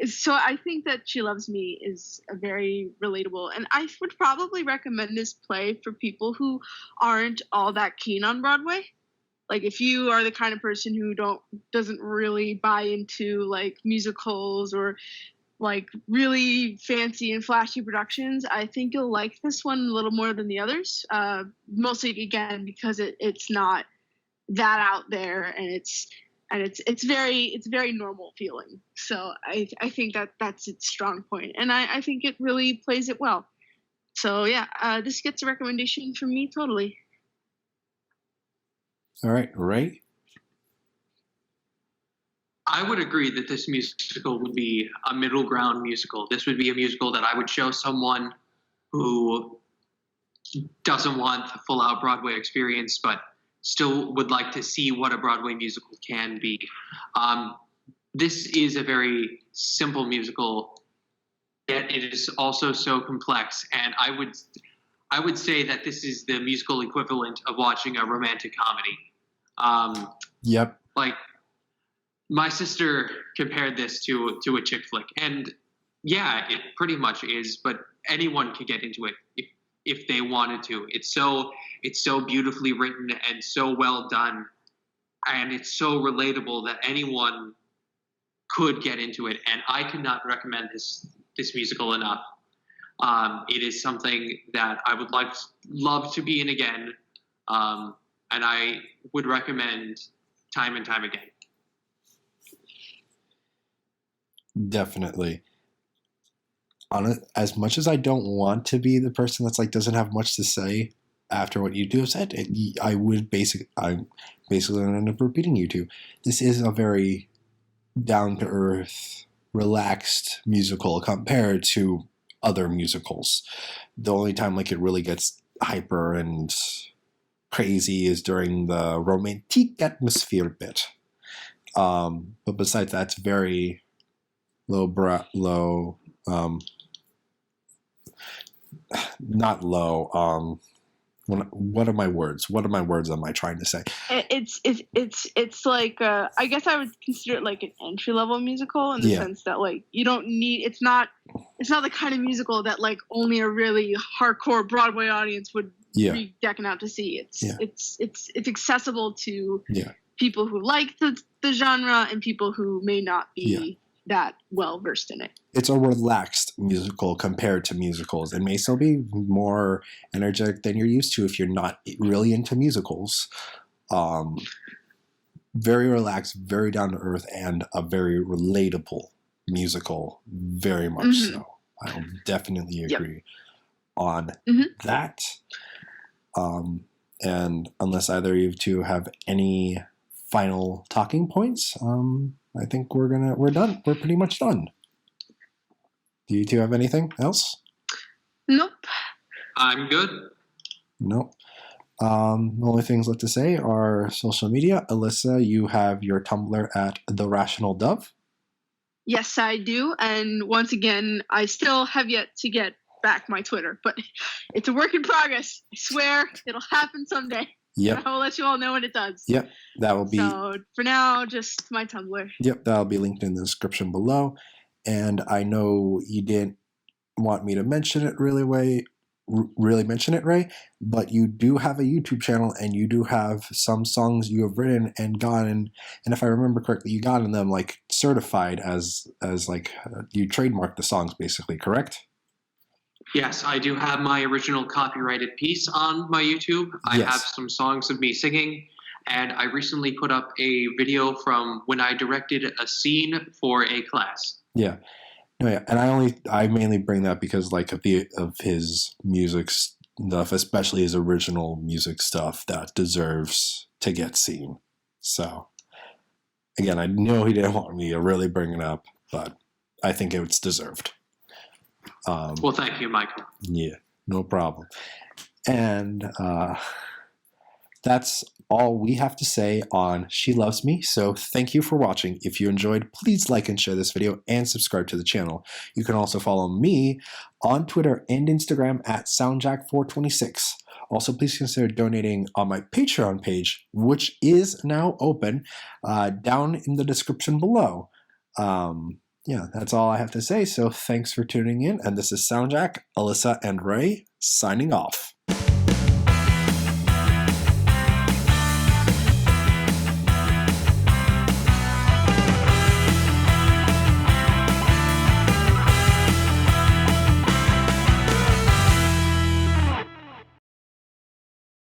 B: So I think that She Loves Me is a very relatable, and I would probably recommend this play for people who aren't all that keen on Broadway. Like if you are the kind of person who doesn't really buy into like musicals or like really fancy and flashy productions, I think you'll like this one a little more than the others. Mostly again because it's not that out there, and it's very normal feeling. So I think that's its strong point, and I think it really plays it well. So yeah, this gets a recommendation from me totally.
A: All right, Ray?
C: I would agree that this musical would be a middle ground musical. This would be a musical that I would show someone who doesn't want the full out Broadway experience, but still would like to see what a Broadway musical can be. This is a very simple musical, yet it is also so complex. And I would say that this is the musical equivalent of watching a romantic comedy.
A: Yep.
C: Like, my sister compared this to a chick flick, and yeah, it pretty much is. But anyone could get into it if they wanted to. It's so beautifully written and so well done, and it's so relatable that anyone could get into it. And I could not recommend this musical enough. It is something that I would love to be in again, and I would recommend time and time again.
A: Definitely. As much as I don't want to be the person that's like doesn't have much to say after what you do have said, I'm basically going to end up repeating you two. This is a very down to earth, relaxed musical compared to other musicals. The only time like it really gets hyper and crazy is during the romantic atmosphere bit. But besides that, it's very not low. What are my words? What are my words am I trying to say?
B: It's like I guess I would consider it like an entry level musical in the sense that like you don't need it's not the kind of musical that like only a really hardcore Broadway audience would be decking out to see. It's accessible to people who like the genre and people who may not be that well versed in it.
A: It's a relaxed musical compared to musicals. It may still be more energetic than you're used to if you're not really into musicals. Very relaxed, very down to earth, and a very relatable musical. Very much so. I'll definitely agree on that. And unless either of you two have any final talking points, I think we're done. We're pretty much done. Do you two have anything else?
B: Nope.
C: I'm good.
A: Nope. The only things left to say are social media. Alyssa, you have your Tumblr at The Rational Dove.
B: Yes, I do. And once again, I still have yet to get back my Twitter, but it's a work in progress. I swear it'll happen someday.
A: Yep.
B: I will let you all know when it does.
A: Yep. That will be.
B: So for now, just my Tumblr.
A: Yep. That'll be linked in the description below. And I know you didn't want me to mention it really mention it, Ray, but you do have a YouTube channel and you do have some songs you have written and gotten, and if I remember correctly, you gotten them like certified as like you trademarked the songs basically, correct?
C: Yes, I do have my original copyrighted piece on my YouTube. I have some songs of me singing, and I recently put up a video from when I directed a scene for a class. Yeah.
A: No, yeah. And I mainly bring that because like of his music enough, especially his original music stuff, that deserves to get seen. So, again, I know he didn't want me to really bring it up, but I think it's deserved.
C: Well, thank you, Michael.
A: Yeah, no problem. And that's all we have to say on She Loves Me. So thank you for watching. If you enjoyed, please like and share this video and subscribe to the channel. You can also follow me on Twitter and Instagram at SoundJack426. Also, please consider donating on my Patreon page, which is now open, down in the description below. Yeah, that's all I have to say. So thanks for tuning in. And this is SoundJack, Alyssa, and Ray signing off.